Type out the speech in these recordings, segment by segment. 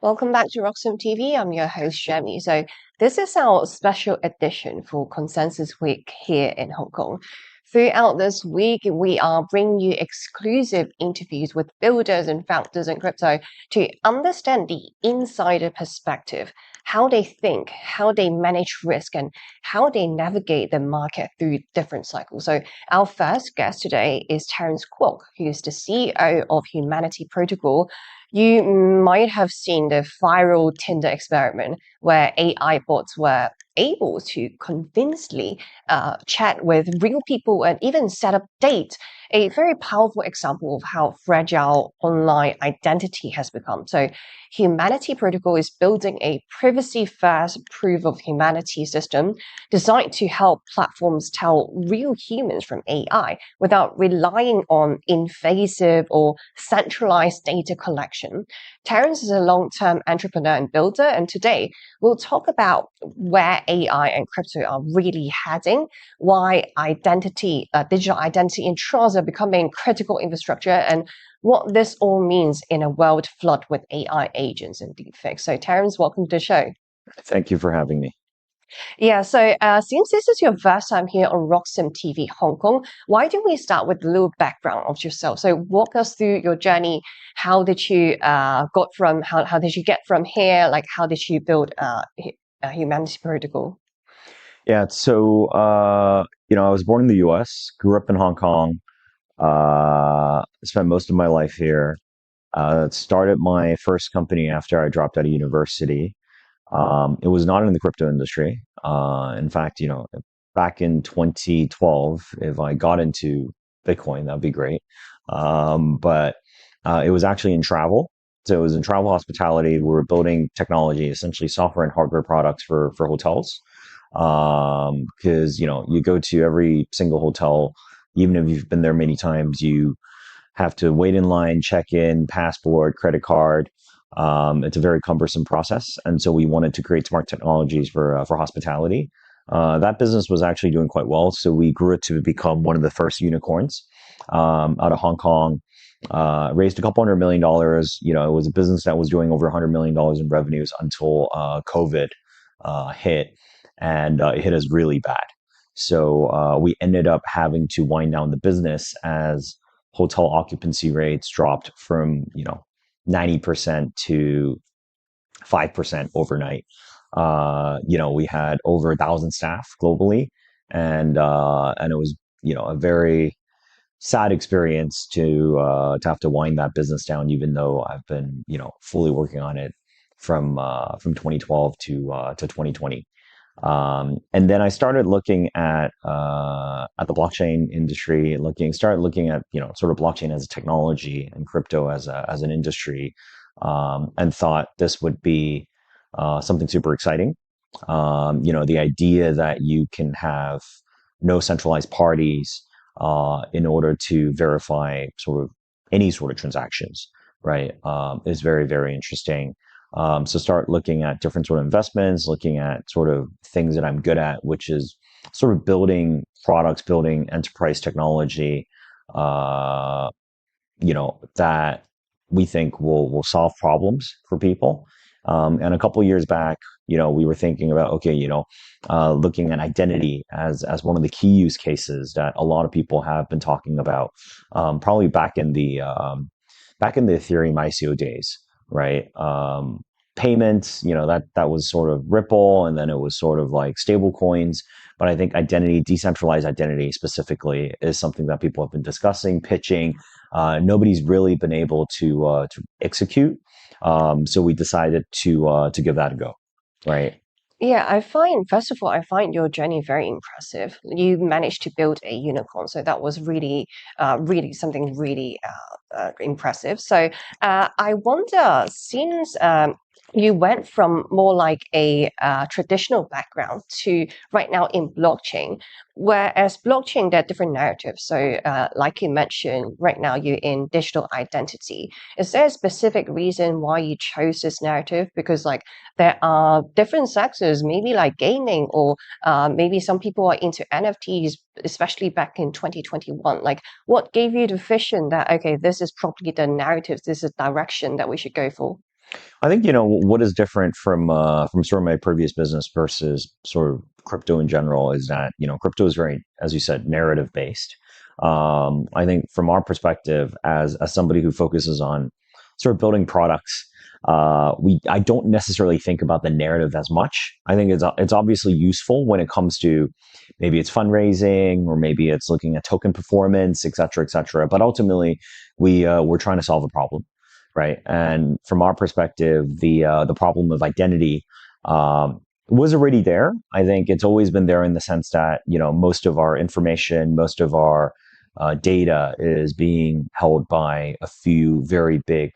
Welcome back to Roxom TV. I'm your host, Jamie. So, this is our special edition for Consensus Week here in Hong Kong. Throughout this week, we are bringing you exclusive interviews with builders and founders in crypto to understand the insider perspective, how they think, how they manage risk, and how they navigate the market through different cycles. So, our first guest today is Terence Kwok, who is the CEO of Humanity Protocol. You might have seen the viral Tinder experiment where AI bots were able to convincingly chat with real people and even set up dates. A very powerful example of how fragile online identity has become. So, Humanity Protocol is building a privacy-first proof of humanity system designed to help platforms tell real humans from AI without relying on invasive or centralized data collection. Terence is a long-term entrepreneur and builder, and today we'll talk about where AI and crypto are really heading, why digital identity and trust are becoming critical infrastructure, and what this all means in a world flooded with AI agents and deepfakes. So, Terence, welcome to the show. Thank you for having me. Yeah, so since this is your first time here on Roxom TV Hong Kong, why don't we start with a little background of yourself? So walk us through your journey. How did you how did you get from here? Like how did you build Humanity Protocol? Yeah, so I was born in the U.S., grew up in Hong Kong, spent most of my life here. Started my first company after I dropped out of university. It was not in the crypto industry. In fact, back in 2012, if I got into Bitcoin, that'd be great. But it was actually in travel. So it was in travel hospitality. We were building technology, essentially software and hardware products for hotels. Because you go to every single hotel, even if you've been there many times, you have to wait in line, check in, passport, credit card. It's a very cumbersome process, and so we wanted to create smart technologies for hospitality. That business was actually doing quite well, so we grew it to become one of the first unicorns out of Hong Kong. Raised a couple $100 million. It was a business that was doing over $100 million in revenues until COVID hit, and it hit us really bad. So we ended up having to wind down the business as hotel occupancy rates dropped from 90% to 5% overnight. We had over 1,000 staff globally, and it was a very sad experience to have to wind that business down, even though I've been fully working on it from 2012 to 2020. And then I started looking at the blockchain industry, started looking at sort of blockchain as a technology and crypto as an industry, and thought this would be something super exciting. The idea that you can have no centralized parties in order to verify sort of any sort of transactions, right, is very, very interesting. So start looking at different sort of investments, looking at sort of things that I'm good at, which is sort of building products, building enterprise technology, that we think will solve problems for people. And a couple of years back, we were thinking about, okay, looking at identity as one of the key use cases that a lot of people have been talking about, probably back in the Ethereum ICO days, right? Payments, that was sort of Ripple, and then it was sort of like stable coins. But I think identity, decentralized identity specifically, is something that people have been discussing, pitching. Nobody's really been able to execute. So we decided to give that a go, right? Yeah, first of all, I find your journey very impressive. You managed to build a unicorn, so that was really something really impressive. So I wonder, since you went from more like a traditional background to right now in blockchain, whereas blockchain, there are different narratives. So like you mentioned, right now you're in digital identity. Is there a specific reason why you chose this narrative? Because like there are different sectors, maybe like gaming, or maybe some people are into NFTs, especially back in 2021. Like, what gave you the vision that, okay, this is probably the narrative, this is the direction that we should go for? I think what is different from sort of my previous business versus sort of crypto in general is that crypto is very, as you said, narrative based. I think from our perspective, as somebody who focuses on sort of building products, I don't necessarily think about the narrative as much. I think it's obviously useful when it comes to maybe it's fundraising or maybe it's looking at token performance, et cetera, et cetera. But ultimately, we're trying to solve a problem, right? And from our perspective, the problem of identity was already there. I think it's always been there in the sense that most of our information, most of our data is being held by a few very big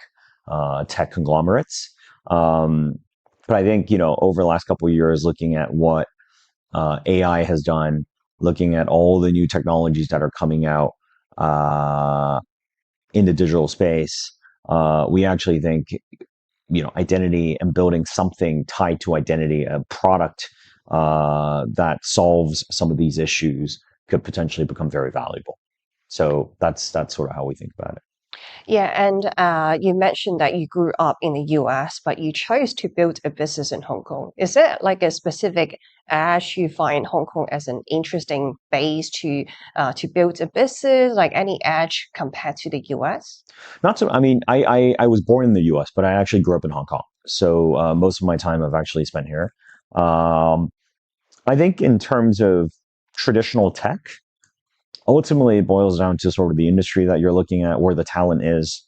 tech conglomerates. But I think over the last couple of years, looking at what AI has done, looking at all the new technologies that are coming out in the digital space, we actually think identity and building something tied to identity, a product that solves some of these issues could potentially become very valuable. So that's sort of how we think about it. Yeah, and you mentioned that you grew up in the US, but you chose to build a business in Hong Kong. Is there like a specific edge you find Hong Kong as an interesting base to build a business, like any edge compared to the US? Not so. I mean, I was born in the U.S., but I actually grew up in Hong Kong. So most of my time I've actually spent here. Um, I think in terms of traditional tech, ultimately it boils down to sort of the industry that you're looking at, where the talent is.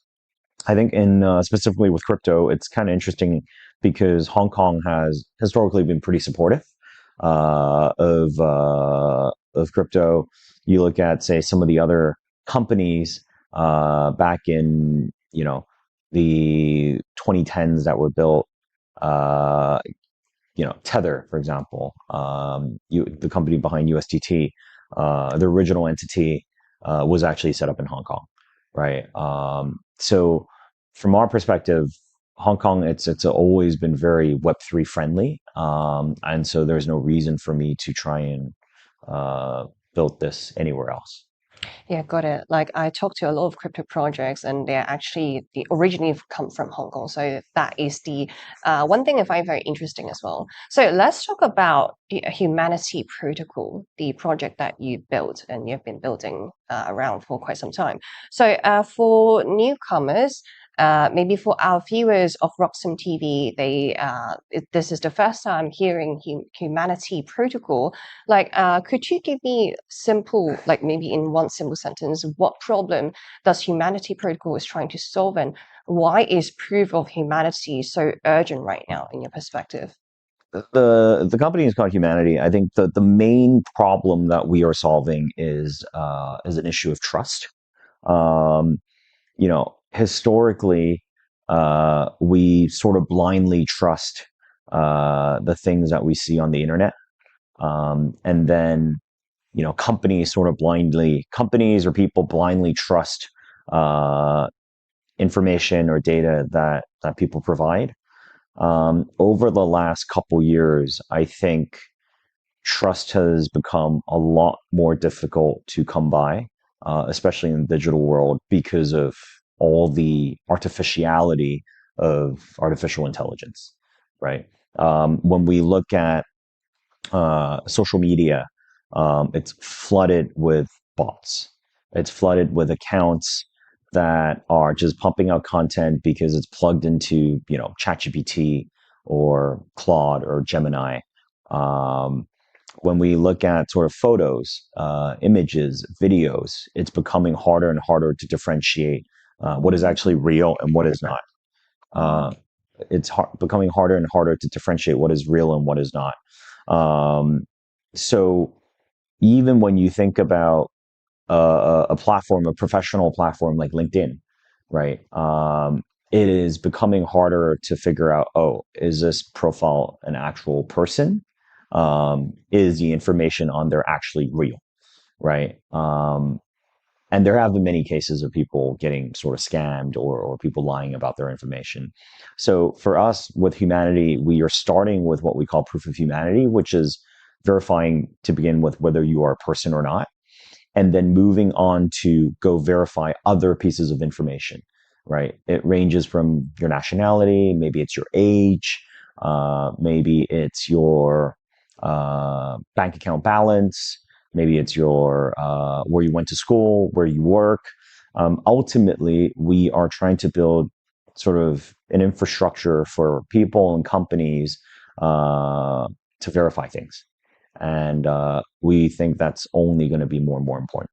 I think in specifically with crypto, it's kind of interesting because Hong Kong has historically been pretty supportive of crypto. You look at, say, some of the other companies back in the 2010s that were built. Uh, Tether, for example, the company behind USDT, the original entity was actually set up in Hong Kong, right? So from our perspective, Hong Kong, it's always been very Web3 friendly, and so there's no reason for me to try and build this anywhere else. Yeah, got it. Like I talked to a lot of crypto projects, and they're actually the originally come from Hong Kong. So that is the one thing I find very interesting as well. So let's talk about the Humanity Protocol, the project that you built and you've been building around for quite some time. So for newcomers. Maybe for our viewers of Roxom TV, this is the first time hearing Humanity Protocol. Like, could you give me simple, like maybe in one simple sentence, what problem does Humanity Protocol is trying to solve, and why is proof of humanity so urgent right now, in your perspective? The company is called Humanity. I think the main problem that we are solving is an issue of trust. Um, Historically, we sort of blindly trust the things that we see on the internet. And then, companies or people blindly trust uh, information or data that people provide. Over the last couple years, I think trust has become a lot more difficult to come by, especially in the digital world, because of all the artificiality of artificial intelligence, right? When we look at social media, it's flooded with bots. It's flooded with accounts that are just pumping out content because it's plugged into, ChatGPT or Claude or Gemini. Um, when we look at sort of photos, images, videos, it's becoming harder and harder to differentiate what is actually real and what is not. Uh, becoming harder and harder to differentiate what is real and what is not. Um, so even when you think about a platform, a professional platform like LinkedIn, right? It is becoming harder to figure out, oh, is this profile an actual person? Is the information on there actually real, right? And there have been many cases of people getting sort of scammed or people lying about their information. So for us with Humanity, we are starting with what we call proof of humanity, which is verifying to begin with whether you are a person or not, and then moving on to go verify other pieces of information. right? It ranges from your nationality, maybe it's your age, maybe it's your bank account balance, maybe it's your where you went to school, where you work. Ultimately, we are trying to build sort of an infrastructure for people and companies to verify things. And we think that's only going to be more and more important.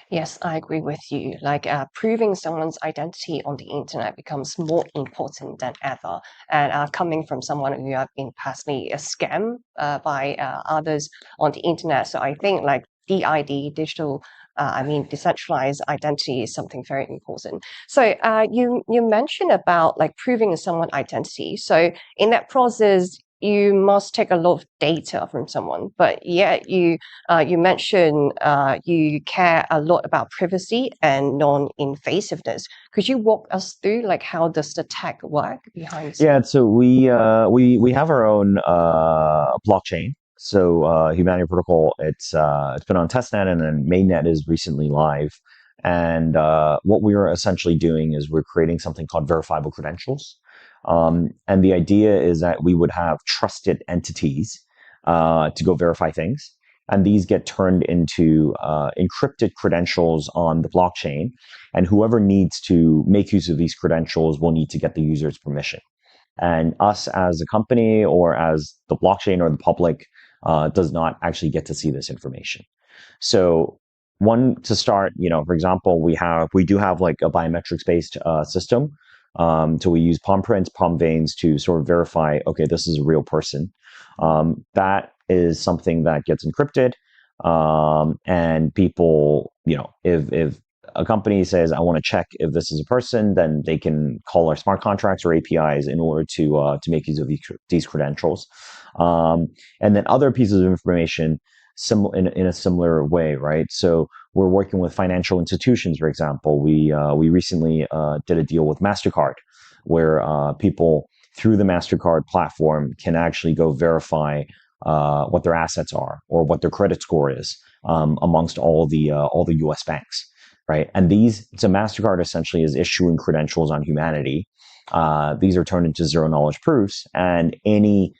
Yes, I agree with you. Like proving someone's identity on the internet becomes more important than ever. And coming from someone who have been personally scammed by others on the internet, so I think like DID, digital, I mean decentralized identity is something very important. So you mentioned about like proving someone identity. So in that process, you must take a lot of data from someone, but yet you mentioned you care a lot about privacy and non-invasiveness. Could you walk us through like how does the tech work behind the Yeah, scene? so we have our own blockchain. So Humanity Protocol, it's been on testnet, and then mainnet is recently live. And what we are essentially doing is we're creating something called verifiable credentials. And the idea is that we would have trusted entities to go verify things, and these get turned into encrypted credentials on the blockchain. And whoever needs to make use of these credentials will need to get the user's permission. And us as a company or as the blockchain or the public does not actually get to see this information. So one to start, for example, we do have like a biometrics based system. So we use palm prints, palm veins to sort of verify, okay, this is a real person. That is something that gets encrypted. And people, if a company says, I want to check if this is a person, then they can call our smart contracts or APIs in order to make use of these credentials. And then other pieces of information in a similar way, right? So we're working with financial institutions, for example. We recently did a deal with MasterCard, where people through the MasterCard platform can actually go verify what their assets are or what their credit score is amongst all the U.S. banks, right? And so MasterCard essentially is issuing credentials on Humanity. These are turned into zero knowledge proofs, and any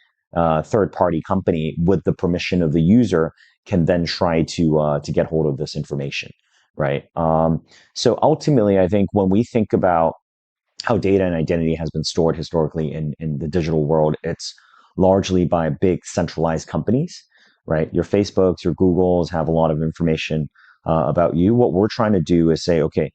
third party company with the permission of the user can then try to get hold of this information, right? So ultimately, I think when we think about how data and identity has been stored historically in the digital world, it's largely by big centralized companies, right? Your Facebooks, your Googles have a lot of information about you. What we're trying to do is say, okay,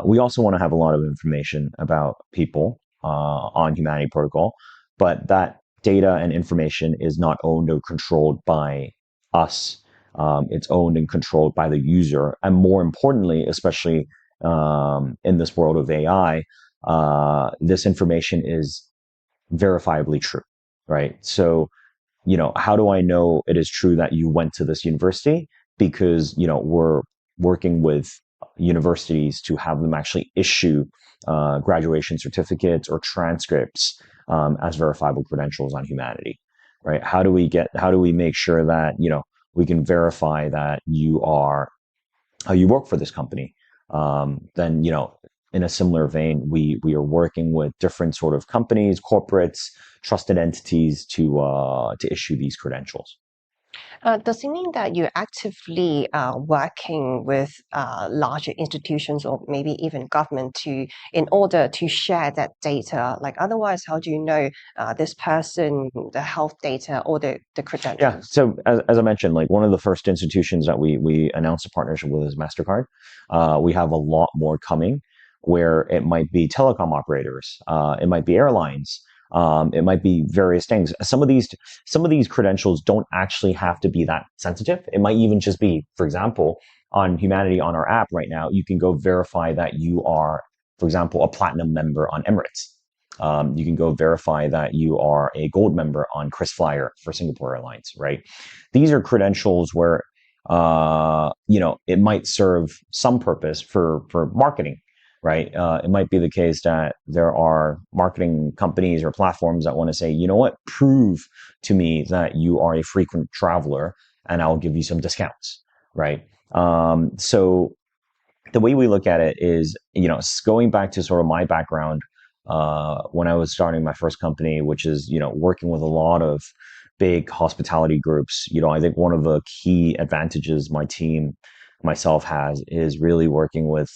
we also want to have a lot of information about people on Humanity Protocol, but that data and information is not owned or controlled by us. It's owned and controlled by the user. And more importantly, especially in this world of AI, this information is verifiably true, right? So, how do I know it is true that you went to this university? Because, we're working with universities to have them actually issue graduation certificates or transcripts as verifiable credentials on Humanity, right? How do we make sure that, we can verify that you work for this company? Then, in a similar vein, we are working with different sort of companies, corporates, trusted entities to issue these credentials. Does it mean that you're actively working with larger institutions or maybe even government in order to share that data? Like otherwise, how do you know this person, the health data or the Yeah. credentials? So as I mentioned, like one of the first institutions that we announced a partnership with is MasterCard. We have a lot more coming, where it might be telecom operators, it might be airlines, it might be various things. Some of these credentials don't actually have to be that sensitive. It might even just be, for example, on Humanity on our app right now, you can go verify that you are, for example, a platinum member on Emirates. You can go verify that you are a gold member on KrisFlyer for Singapore Airlines, right? These are credentials where, it might serve some purpose for marketing, right? It might be the case that there are marketing companies or platforms that want to say, you know what, prove to me that you are a frequent traveler and I'll give you some discounts, right? So the way we look at it is, going back to sort of my background, when I was starting my first company, which is, working with a lot of big hospitality groups. I think one of the key advantages my team, myself has is really working with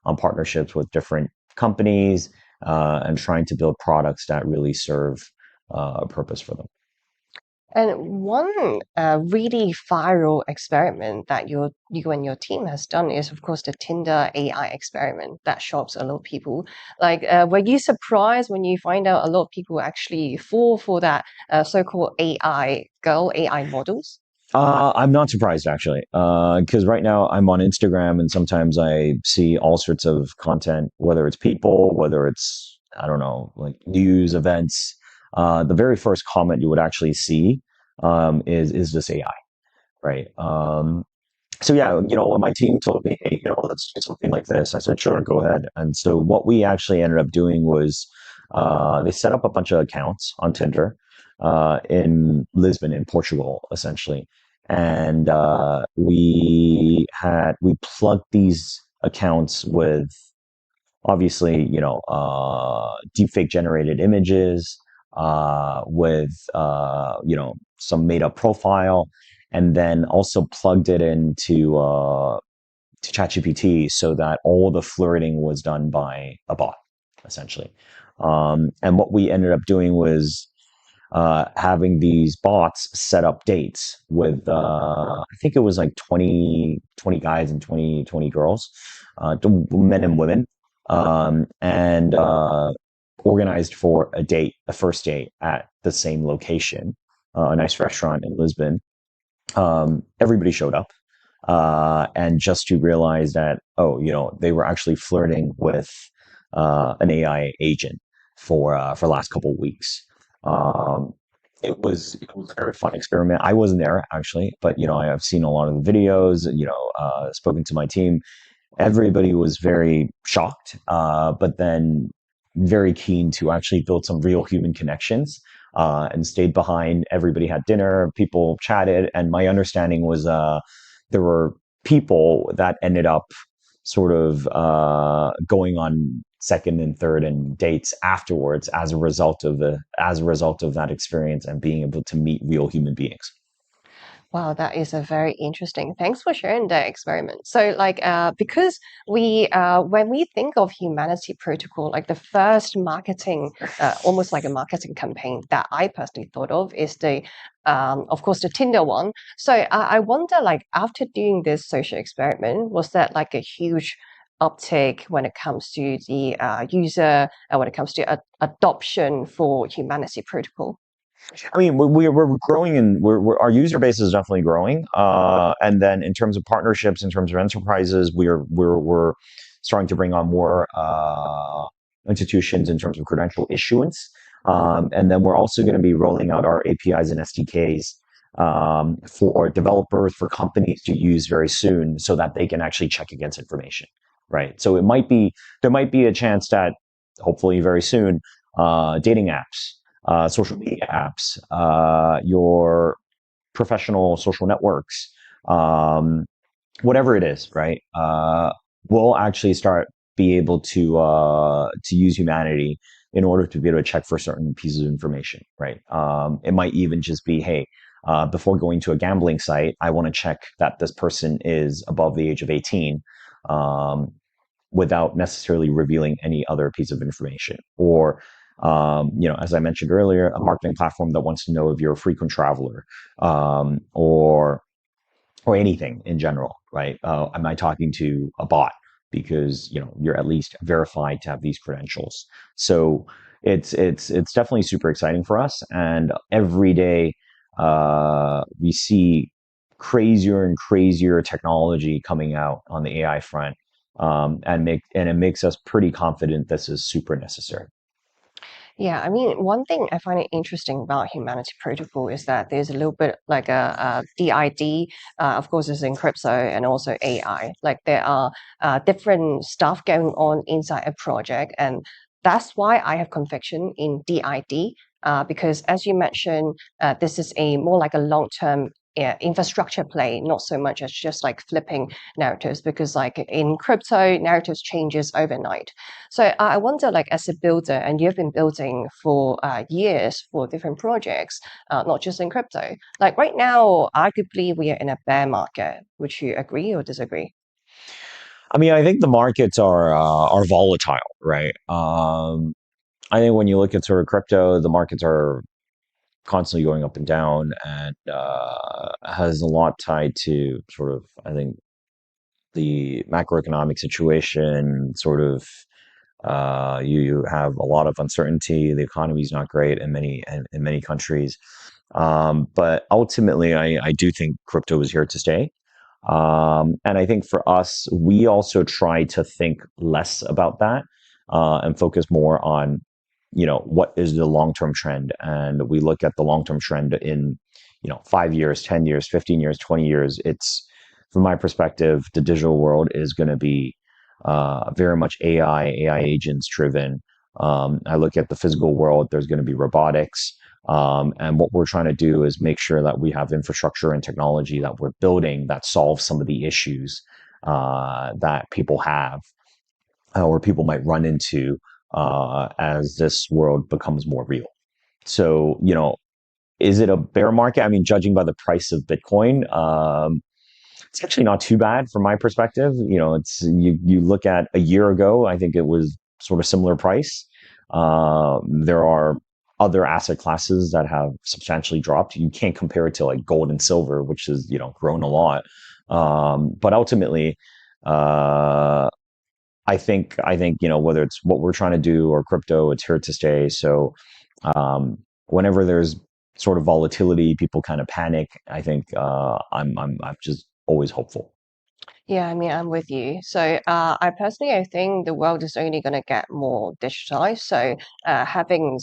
on partnerships with different companies, and trying to build products that really serve a purpose for them. And one really viral experiment that you and your team has done is, of course, the Tinder AI experiment that shocks a lot of people. Like, were you surprised when you find out a lot of people actually fall for that so-called AI girl, AI models? I'm not surprised actually, because right now I'm on Instagram and sometimes I see all sorts of content, whether it's people, whether it's, I don't know, like news events. The very first comment you would actually see, is this AI, right? So yeah, when my team told me, hey, let's do something like this, I said, sure, go ahead. And so what we actually ended up doing was, they set up a bunch of accounts on Tinder, in Lisbon, in Portugal, essentially. And we plugged these accounts with, obviously, deepfake generated images, with, some made up profile, and then also plugged it into, to ChatGPT so that all the flirting was done by a bot, essentially. And what we ended up doing was, having these bots set up dates with, I think it was like 20 guys and 20 girls, men and women, and organized for a first date at the same location, a nice restaurant in Lisbon. Everybody showed up, and just to realize that, oh, they were actually flirting with, an AI agent for the last couple of weeks. Um, it was a very fun experiment. I wasn't there actually, but I have seen a lot of the videos. Spoken to my team. Everybody was very shocked, but then very keen to actually build some real human connections, and stayed behind. Everybody had dinner, people chatted, and my understanding was, there were people that ended up sort of, going on second and third and dates afterwards as a result of that experience and being able to meet real human beings. Wow, that is a very interesting. Thanks for sharing that experiment. So, like, because when we think of humanity protocol, like the first marketing, almost like a marketing campaign that I personally thought of is of course, the Tinder one. So, I wonder, like, after doing this social experiment, was that like a huge uptake when it comes to the user, when it comes to adoption for humanity protocol? I mean, we're growing, and our user base is definitely growing. And then in terms of partnerships, in terms of enterprises, we're starting to bring on more, institutions in terms of credential issuance. And then we're also going to be rolling out our APIs and SDKs, for developers, for companies to use very soon, so that they can actually check against information. Right. So there might be a chance that hopefully very soon, dating apps, social media apps, your professional social networks, um, whatever it is, right? We'll actually start be able to use humanity in order to be able to check for certain pieces of information, right? It might even just be, hey, before going to a gambling site, I want to check that this person is above the age of 18. Um, Without necessarily revealing any other piece of information. Or, as I mentioned earlier, a marketing platform that wants to know if you're a frequent traveler, or anything in general, right? Am I talking to a bot? Because you're at least verified to have these credentials. So it's definitely super exciting for us, and every day, we see crazier and crazier technology coming out on the AI front, and it makes us pretty confident this is super necessary. Yeah, I mean, one thing I find it interesting about Humanity Protocol is that there's a little bit like a DID, of course, is in crypto and also AI. Like there are different stuff going on inside a project, and that's why I have conviction in DID. Because as you mentioned, this is a more like a long-term yeah, infrastructure play, not so much as just like flipping narratives, because like in crypto, narratives changes overnight. So I wonder, like as a builder, and you've been building for years for different projects, not just in crypto. Like right now, arguably we are in a bear market. Would you agree or disagree? I mean, I think the markets are volatile, right? I think when you look at sort of crypto, the markets are constantly going up and down, and has a lot tied to sort of, I think, the macroeconomic situation. Sort of, you have a lot of uncertainty. The economy is not great in many countries, but ultimately, I do think crypto is here to stay. And I think for us, we also try to think less about that, and focus more on, what is the long-term trend. And we look at the long-term trend in, 5 years, 10 years, 15 years, 20 years. It's, from my perspective, the digital world is going to be very much AI agents driven. I look at the physical world, there's going to be robotics. And what we're trying to do is make sure that we have infrastructure and technology that we're building that solves some of the issues that people have, or people might run into, as this world becomes more real. So, is it a bear market? I mean, judging by the price of Bitcoin, it's actually not too bad from my perspective. It's, you look at a year ago, I think it was sort of similar price. There are other asset classes that have substantially dropped. You can't compare it to like gold and silver, which has, grown a lot. But ultimately, I think, whether it's what we're trying to do or crypto, it's here to stay. So, whenever there's sort of volatility, people kind of panic. I think, I'm just always hopeful. Yeah, I mean, I'm with you. So, I think the world is only going to get more digitalized. So, having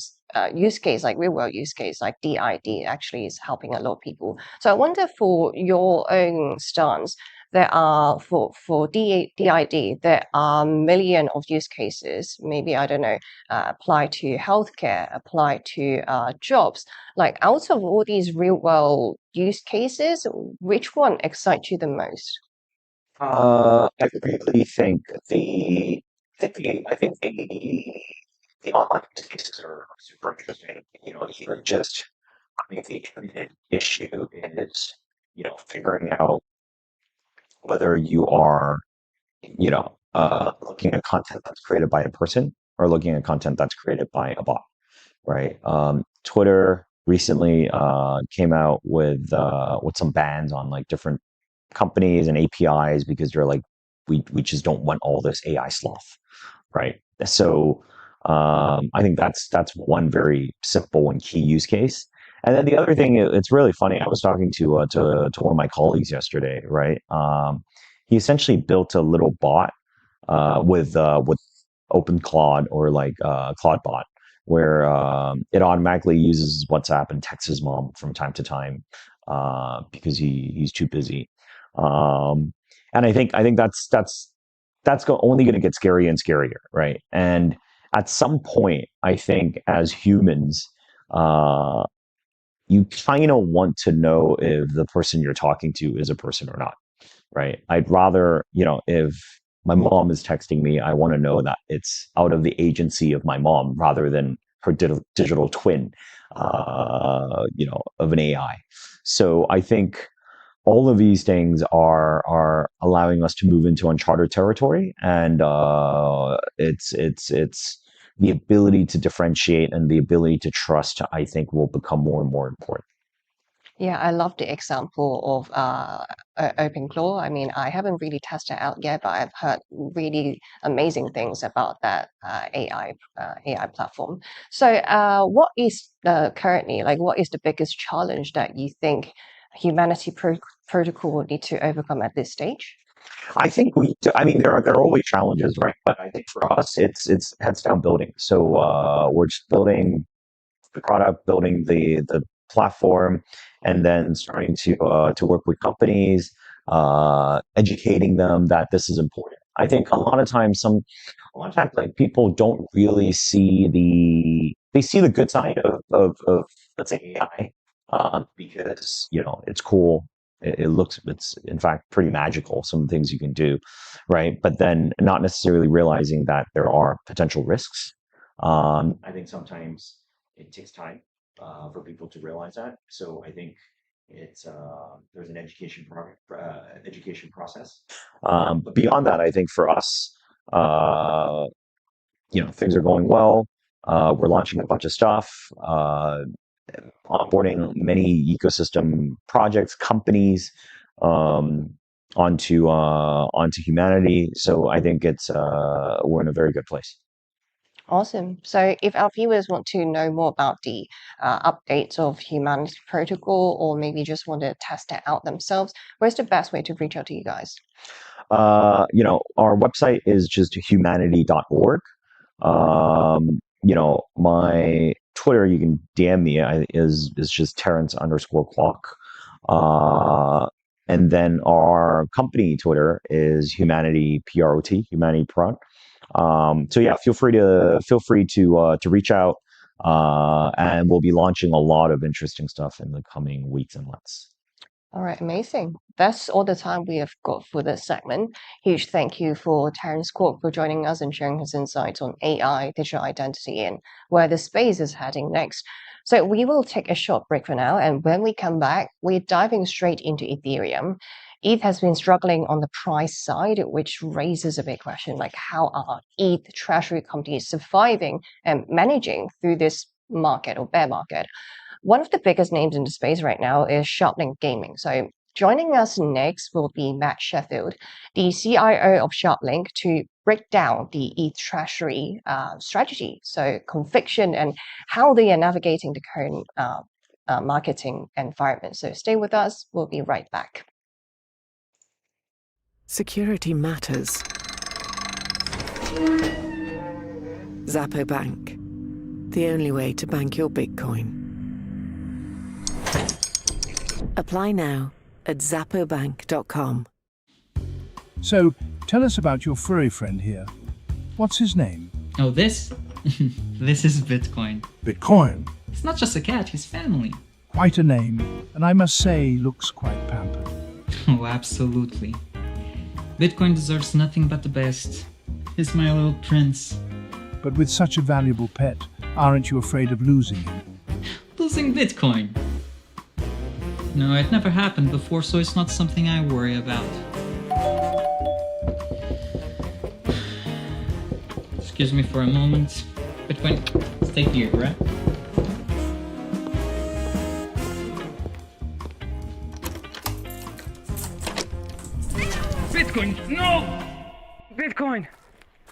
use case like real world use case like DID actually is helping a lot of people. So, I wonder for your own stance, there are for DID, there are million of use cases. Maybe I don't know, apply to healthcare, apply to jobs. Like out of all these real world use cases, which one excites you the most? I really think the online cases are super interesting. Even just, I think the imminent issue is, figuring out whether you are, looking at content that's created by a person or looking at content that's created by a bot, right? Twitter recently came out with some bans on like different companies and APIs because they're like, we just don't want all this AI sloth, right? So, I think that's one very simple and key use case. And then the other thing, it's really funny. I was talking to one of my colleagues yesterday, right? He essentially built a little bot with Open Claude, or like Claude bot, where it automatically uses WhatsApp and texts his mom from time to time, because he's too busy. Um, and I think only going to get scarier and scarier, right? And at some point, I think as humans, uh, you kind of want to know if the person you're talking to is a person or not, right? I'd rather, if my mom is texting me, I want to know that it's out of the agency of my mom rather than her digital twin, of an AI. So I think all of these things are allowing us to move into uncharted territory, and it's the ability to differentiate and the ability to trust, I think, will become more and more important. Yeah, I love the example of OpenClaw. I mean, I haven't really tested it out yet, but I've heard really amazing things about that AI platform. So, what is currently like what is the biggest challenge that you think humanity protocol will need to overcome at this stage? I think I mean, there are always challenges, right? But I think for us, it's heads down building. So we're just building the product, building the platform, and then starting to work with companies, educating them that this is important. I think a lot of times, like people don't really see they see the good side of let's say AI, because, it's cool. It's in fact pretty magical, some of the things you can do, right? But then not necessarily realizing that there are potential risks. I think sometimes it takes time for people to realize that. So I think there's an education process. But beyond that, I think for us, things are going well. We're launching a bunch of stuff, onboarding many ecosystem projects, companies, onto Humanity. So I think we're in a very good place. Awesome. So if our viewers want to know more about the updates of Humanity Protocol, or maybe just want to test it out themselves, where's the best way to reach out to you guys? Our website is just humanity.org. My Twitter, you can DM me, is just Terrence_Kwok. And then our company Twitter is Humanity PROT, Humanity Prod. So yeah, feel free to reach out, and we'll be launching a lot of interesting stuff in the coming weeks and months. All right, amazing. That's all the time we have got for this segment. Huge thank you for Terrence Kwok for joining us and sharing his insights on AI, digital identity, and where the space is heading next. So we will take a short break for now, and when we come back, we're diving straight into Ethereum. ETH has been struggling on the price side, which raises a big question, like how are ETH treasury companies surviving and managing through this market or bear market? One of the biggest names in the space right now is SharpLink Gaming. So joining us next will be Matt Sheffield, the CIO of SharpLink, to break down the ETH treasury strategy, so conviction, and how they are navigating the current marketing environment. So stay with us. We'll be right back. Security matters. Zappo Bank, the only way to bank your Bitcoin. Apply now at zappobank.com. So, tell us about your furry friend here. What's his name? Oh, this? This is Bitcoin. Bitcoin? It's not just a cat, he's family. Quite a name, and I must say, looks quite pampered. Oh, absolutely. Bitcoin deserves nothing but the best. He's my little prince. But with such a valuable pet, aren't you afraid of losing him? Losing Bitcoin? No, it never happened before, so it's not something I worry about. Excuse me for a moment. Bitcoin, stay here, right? Bitcoin, no! Bitcoin,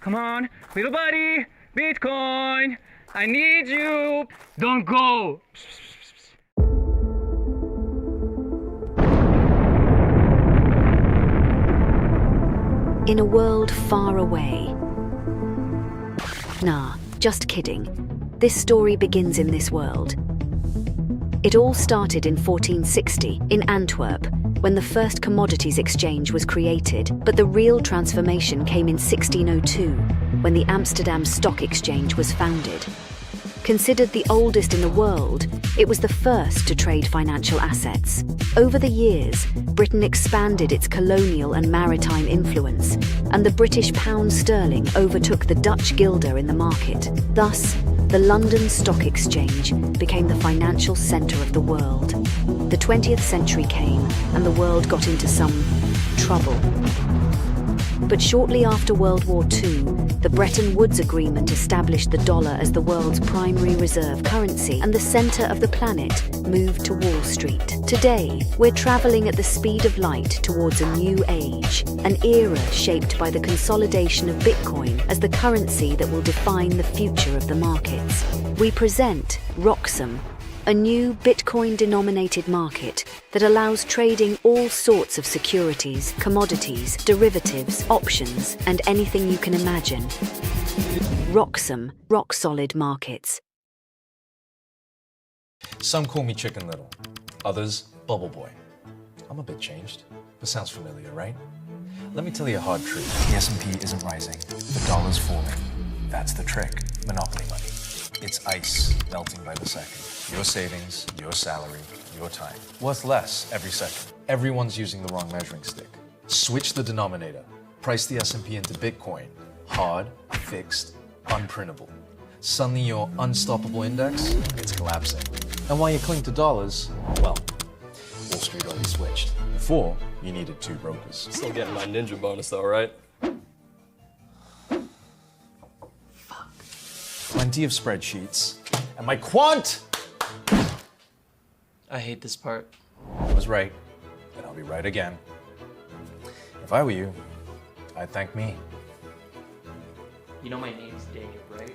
come on, little buddy, Bitcoin, I need you. Don't go. In a world far away. Nah, just kidding. This story begins in this world. It all started in 1460 in Antwerp, when the first commodities exchange was created, but the real transformation came in 1602, when the Amsterdam Stock Exchange was founded. Considered the oldest in the world, it was the first to trade financial assets. Over the years, Britain expanded its colonial and maritime influence, and the British pound sterling overtook the Dutch guilder in the market. Thus, the London Stock Exchange became the financial centre of the world. The 20th century came, and the world got into some trouble. But shortly after World War II, the Bretton Woods Agreement established the dollar as the world's primary reserve currency, and the centre of the planet moved to Wall Street. Today, we're travelling at the speed of light towards a new age, an era shaped by the consolidation of Bitcoin as the currency that will define the future of the markets. We present Roxom, a new Bitcoin-denominated market that allows trading all sorts of securities, commodities, derivatives, options, and anything you can imagine. Roxom, rock-solid markets. Some call me Chicken Little, others Bubble Boy. I'm a bit changed. This sounds familiar, right? Let me tell you a hard truth. The S&P isn't rising. The dollar's falling. That's the trick. Monopoly money. It's ice melting by the second. Your savings, your salary, your time. Worth less every second. Everyone's using the wrong measuring stick. Switch the denominator. Price the S&P into Bitcoin. Hard, fixed, unprintable. Suddenly your unstoppable index, it's collapsing. And while you cling to dollars, well, Wall Street already switched. Before, you needed 2 brokers. Still getting my ninja bonus though, right? Plenty of spreadsheets. And my quant! I hate this part. I was right, and I'll be right again. If I were you, I'd thank me. You know my name's Dave, right?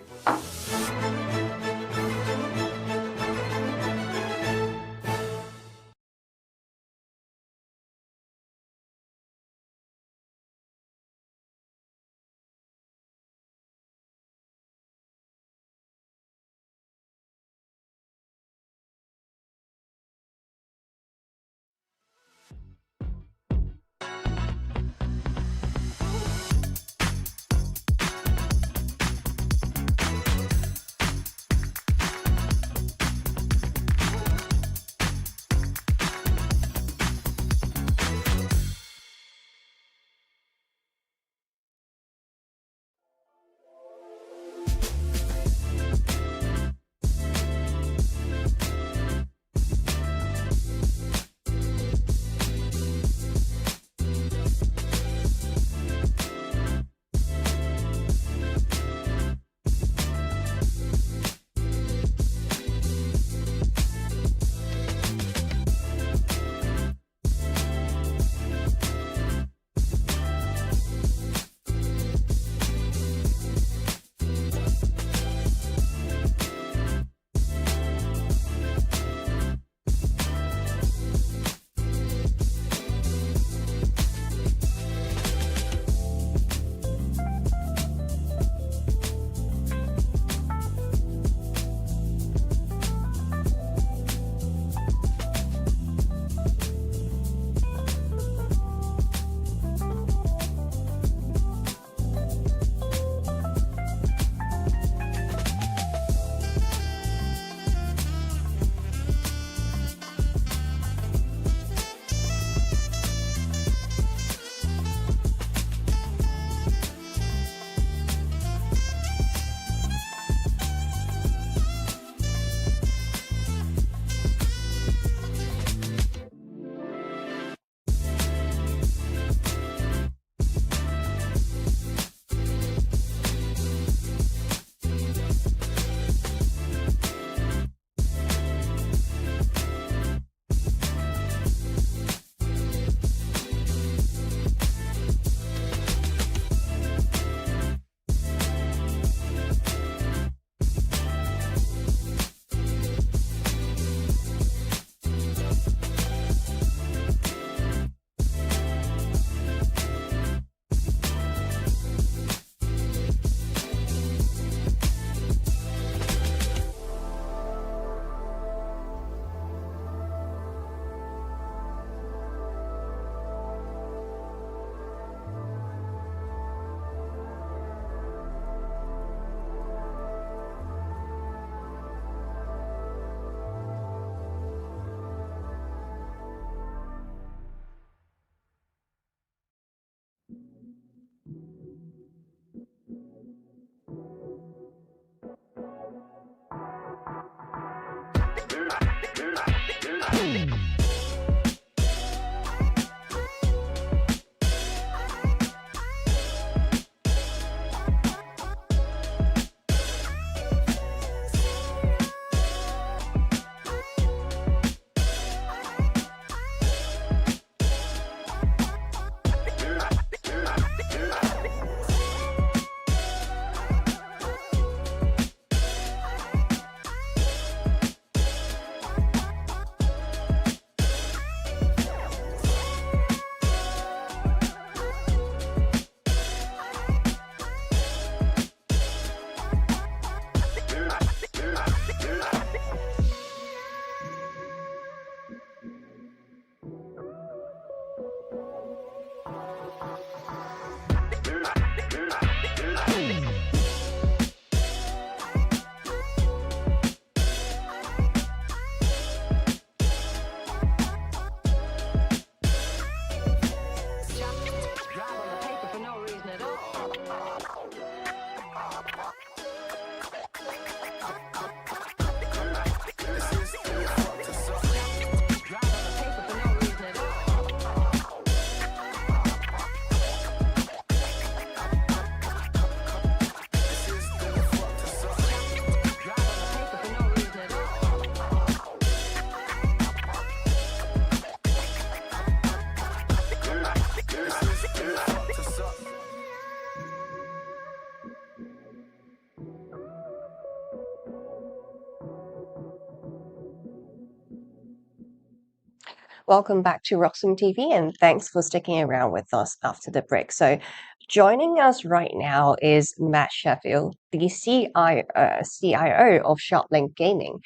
Welcome back to Roxom TV, and thanks for sticking around with us after the break. So, joining us right now is Matt Sheffield, the CIO of SharpLink Gaming.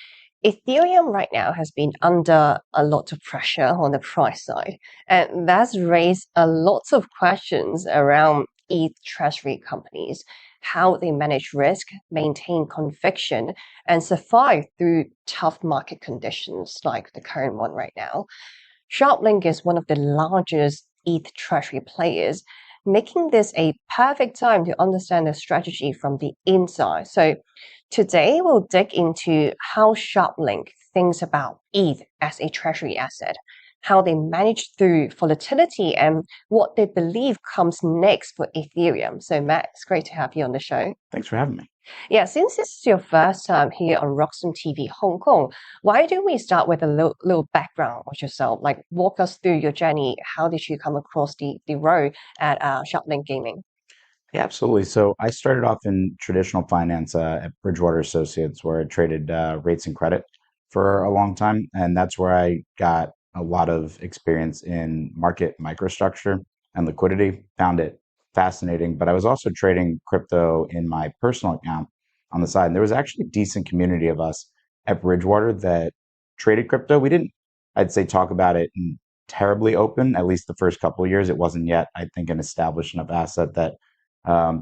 Ethereum right now has been under a lot of pressure on the price side, and that's raised a lot of questions around ETH treasury companies, how they manage risk, maintain conviction, and survive through tough market conditions like the current one right now. SharpLink is one of the largest ETH treasury players, making this a perfect time to understand the strategy from the inside. So today we'll dig into how SharpLink thinks about ETH as a treasury asset, how they manage through volatility, and what they believe comes next for Ethereum. So Matt, it's great to have you on the show. Thanks for having me. Yeah, since this is your first time here on Roxom TV Hong Kong, why don't we start with a little background of yourself? Like, walk us through your journey. How did you come across the role at SharpLink Gaming? Yeah, absolutely. So I started off in traditional finance at Bridgewater Associates, where I traded rates and credit for a long time. And that's where I got a lot of experience in market microstructure and liquidity. Found it fascinating. But I was also trading crypto in my personal account on the side. And there was actually a decent community of us at Bridgewater that traded crypto. We didn't, I'd say, talk about it in terribly open. At least the first couple of years, it wasn't yet, I think, an established enough asset that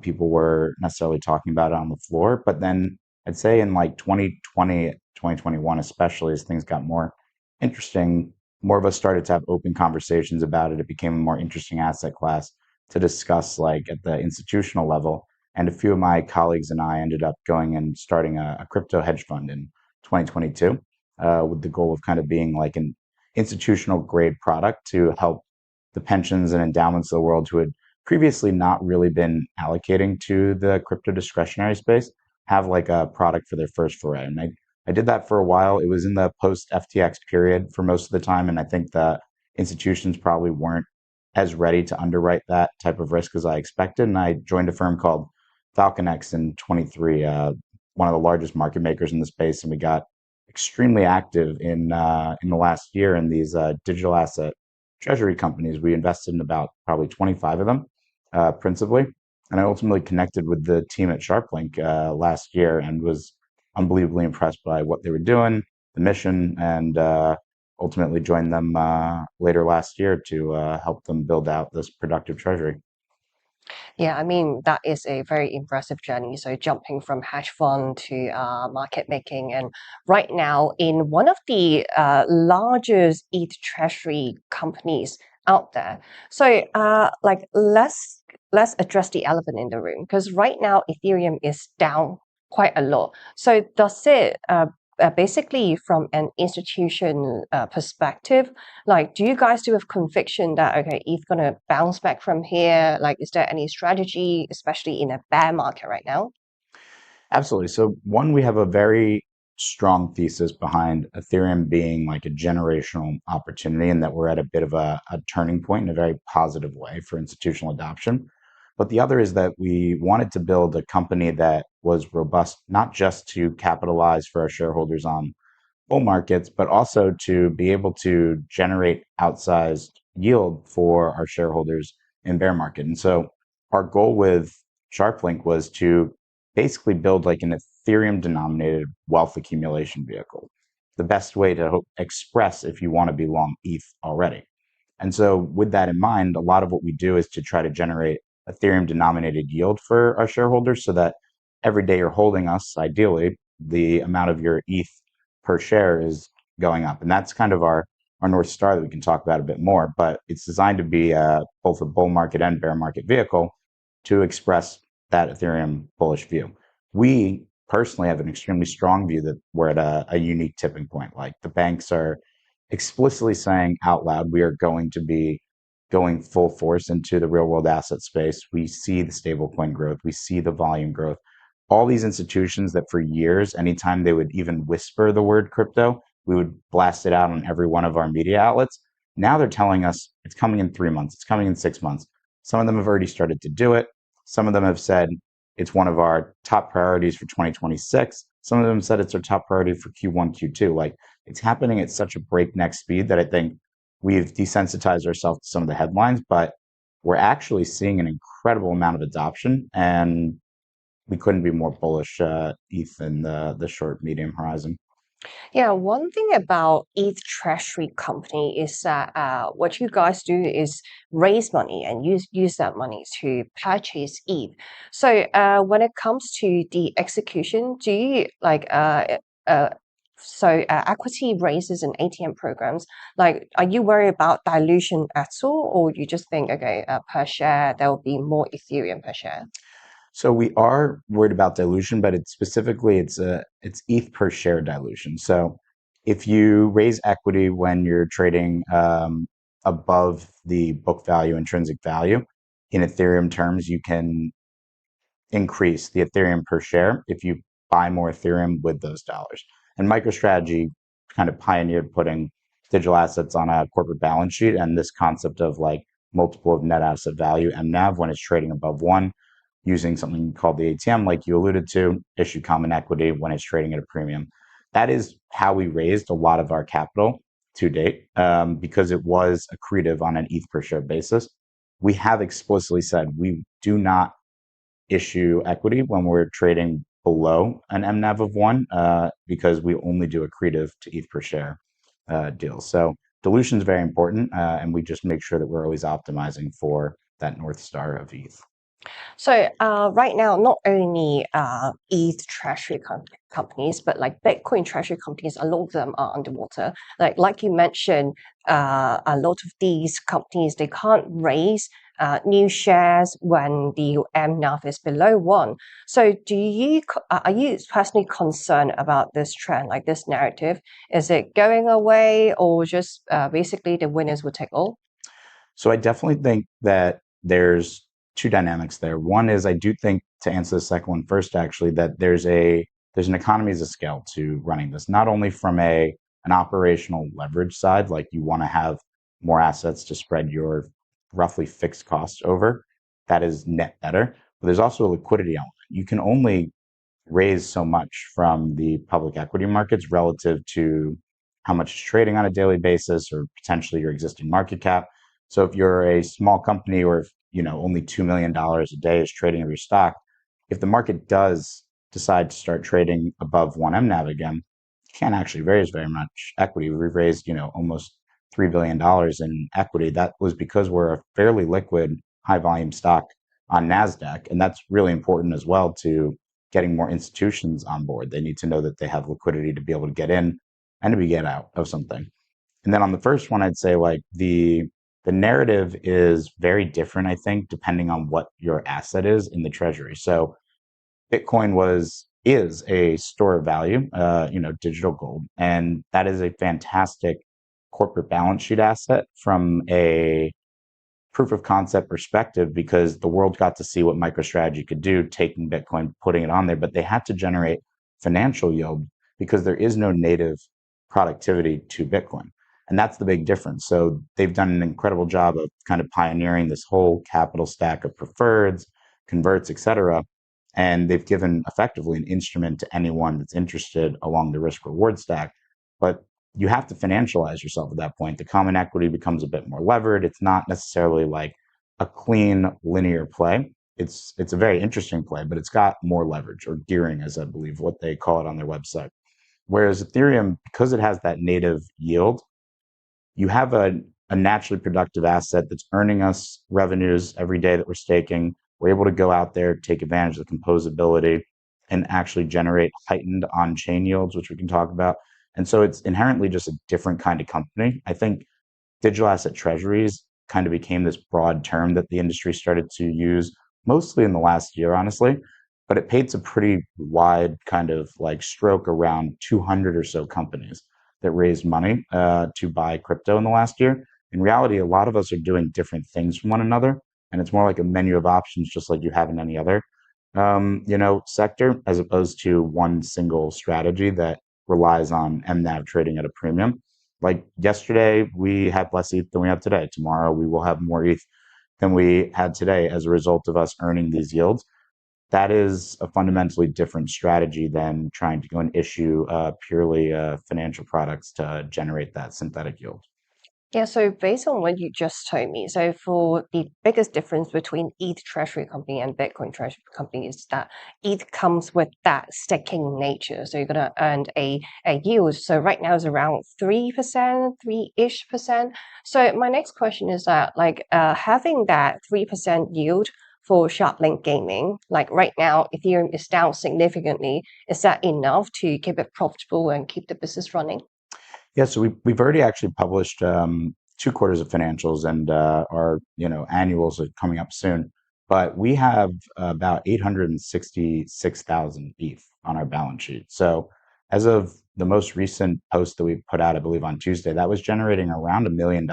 people were necessarily talking about it on the floor. But then I'd say in like 2020, 2021, especially as things got more interesting, more of us started to have open conversations about it. It became a more interesting asset class to discuss, like at the institutional level. And a few of my colleagues and I ended up going and starting a crypto hedge fund in 2022 with the goal of kind of being like an institutional grade product to help the pensions and endowments of the world who had previously not really been allocating to the crypto discretionary space have like a product for their first foray. And I did that for a while. It was in the post FTX period for most of the time. And I think the institutions probably weren't as ready to underwrite that type of risk as I expected. And I joined a firm called FalconX in 23, one of the largest market makers in the space. And we got extremely active in the last year in these digital asset treasury companies. We invested in about probably 25 of them, principally. And I ultimately connected with the team at SharpLink last year and was unbelievably impressed by what they were doing, the mission, and ultimately joined them later last year to help them build out this productive treasury. Yeah, I mean, that is a very impressive journey. So jumping from hedge fund to market making, and right now in one of the largest ETH treasury companies out there. So like let's address the elephant in the room, because right now Ethereum is down quite a lot. So does it basically from an institution perspective, like, do you guys do have conviction that, okay, ETH gonna bounce back from here? Like, is there any strategy, especially in a bear market right now? Absolutely. So one, we have a very strong thesis behind Ethereum being like a generational opportunity, and that we're at a bit of a turning point in a very positive way for institutional adoption. But the other is that we wanted to build a company that was robust, not just to capitalize for our shareholders on bull markets, but also to be able to generate outsized yield for our shareholders in bear market. And so our goal with SharpLink was to basically build like an Ethereum denominated wealth accumulation vehicle, the best way to express if you want to be long ETH already. And so with that in mind, a lot of what we do is to try to generate Ethereum denominated yield for our shareholders so that every day you're holding us, ideally, the amount of your ETH per share is going up. And that's kind of our North Star that we can talk about a bit more, but it's designed to be both a bull market and bear market vehicle to express that Ethereum bullish view. We personally have an extremely strong view that we're at a unique tipping point. Like, the banks are explicitly saying out loud, we are going to be going full force into the real world asset space. We see the stablecoin growth. We see the volume growth. All these institutions that for years, anytime they would even whisper the word crypto, we would blast it out on every one of our media outlets. Now they're telling us it's coming in 3 months. It's coming in 6 months. Some of them have already started to do it. Some of them have said it's one of our top priorities for 2026. Some of them said it's our top priority for Q1, Q2. Like, it's happening at such a breakneck speed that I think we've desensitized ourselves to some of the headlines, but we're actually seeing an incredible amount of adoption, and we couldn't be more bullish ETH in the short, medium horizon. Yeah, one thing about ETH Treasury Company is that what you guys do is raise money and use that money to purchase ETH. So when it comes to the execution, do you like equity raises and ATM programs, like are you worried about dilution at all, or you just think okay per share there will be more Ethereum per share? So we are worried about dilution, but it's ETH per share dilution. So if you raise equity when you're trading above the book value, intrinsic value, in Ethereum terms, you can increase the Ethereum per share if you buy more Ethereum with those dollars. And MicroStrategy kind of pioneered putting digital assets on a corporate balance sheet, and this concept of like multiple of net asset value, MNAV, when it's trading above one, using something called the ATM, like you alluded to, issue common equity when it's trading at a premium. That is how we raised a lot of our capital to date, because it was accretive on an ETH per share basis. We have explicitly said we do not issue equity when we're trading below an MNAV of one, because we only do accretive to ETH per share deals. So dilution is very important, and we just make sure that we're always optimizing for that North Star of ETH. So right now, not only ETH treasury companies, but like Bitcoin treasury companies, a lot of them are underwater. Like you mentioned, a lot of these companies, they can't raise new shares when the MNAV is below one. So are you personally concerned about this trend, like this narrative? Is it going away, or just basically the winners will take all? So I definitely think that there's two dynamics there. One is, I do think, to answer the second one first, actually, that there's an economies of scale to running this, not only from an operational leverage side, like you want to have more assets to spread your roughly fixed costs over, that is net better, but there's also a liquidity element. You can only raise so much from the public equity markets relative to how much is trading on a daily basis, or potentially your existing market cap. So if you're a small company, or if only $2 million a day is trading of your stock, if the market does decide to start trading above one MNAV again, you can't actually raise very much equity. We've raised almost $3 billion in equity. That was because we're a fairly liquid, high volume stock on NASDAQ, and that's really important as well to getting more institutions on board. They need to know that they have liquidity to be able to get in and to be get out of something. And then on the first one, I'd say like the narrative is very different, I think, depending on what your asset is in the treasury. So Bitcoin is a store of value, digital gold, and that is a fantastic corporate balance sheet asset from a proof of concept perspective, because the world got to see what MicroStrategy could do, taking Bitcoin, putting it on there, but they had to generate financial yield because there is no native productivity to Bitcoin. And that's the big difference. So they've done an incredible job of kind of pioneering this whole capital stack of preferreds, converts, etc. And they've given effectively an instrument to anyone that's interested along the risk reward stack. But you have to financialize yourself at that point. The common equity becomes a bit more levered. It's not necessarily like a clean linear play. It's a very interesting play, but it's got more leverage, or gearing, as I believe what they call it on their website. Whereas Ethereum, because it has that native yield, you have a naturally productive asset that's earning us revenues every day that we're staking. We're able to go out there, take advantage of the composability, and actually generate heightened on-chain yields, which we can talk about. And so it's inherently just a different kind of company. I think digital asset treasuries kind of became this broad term that the industry started to use mostly in the last year, honestly, but it paints a pretty wide kind of like stroke around 200 or so companies that raised money to buy crypto in the last year. In reality, a lot of us are doing different things from one another, and it's more like a menu of options, just like you have in any other sector, as opposed to one single strategy that relies on MNAV trading at a premium. Like yesterday, we had less ETH than we have today. Tomorrow, we will have more ETH than we had today as a result of us earning these yields. That is a fundamentally different strategy than trying to go and issue purely financial products to generate that synthetic yield. Yeah, so based on what you just told me, so for the biggest difference between ETH Treasury Company and Bitcoin Treasury Company is that ETH comes with that staking nature. So you're gonna earn a yield. So right now it's around 3%, 3-ish%. So my next question is that having that 3% yield for SharpLink Gaming, like right now Ethereum is down significantly. Is that enough to keep it profitable and keep the business running? Yeah, so we've already actually published 2 quarters of financials, and our annuals are coming up soon. But we have about 866,000 ETH on our balance sheet. So as of the most recent post that we put out, I believe on Tuesday, that was generating around $1 million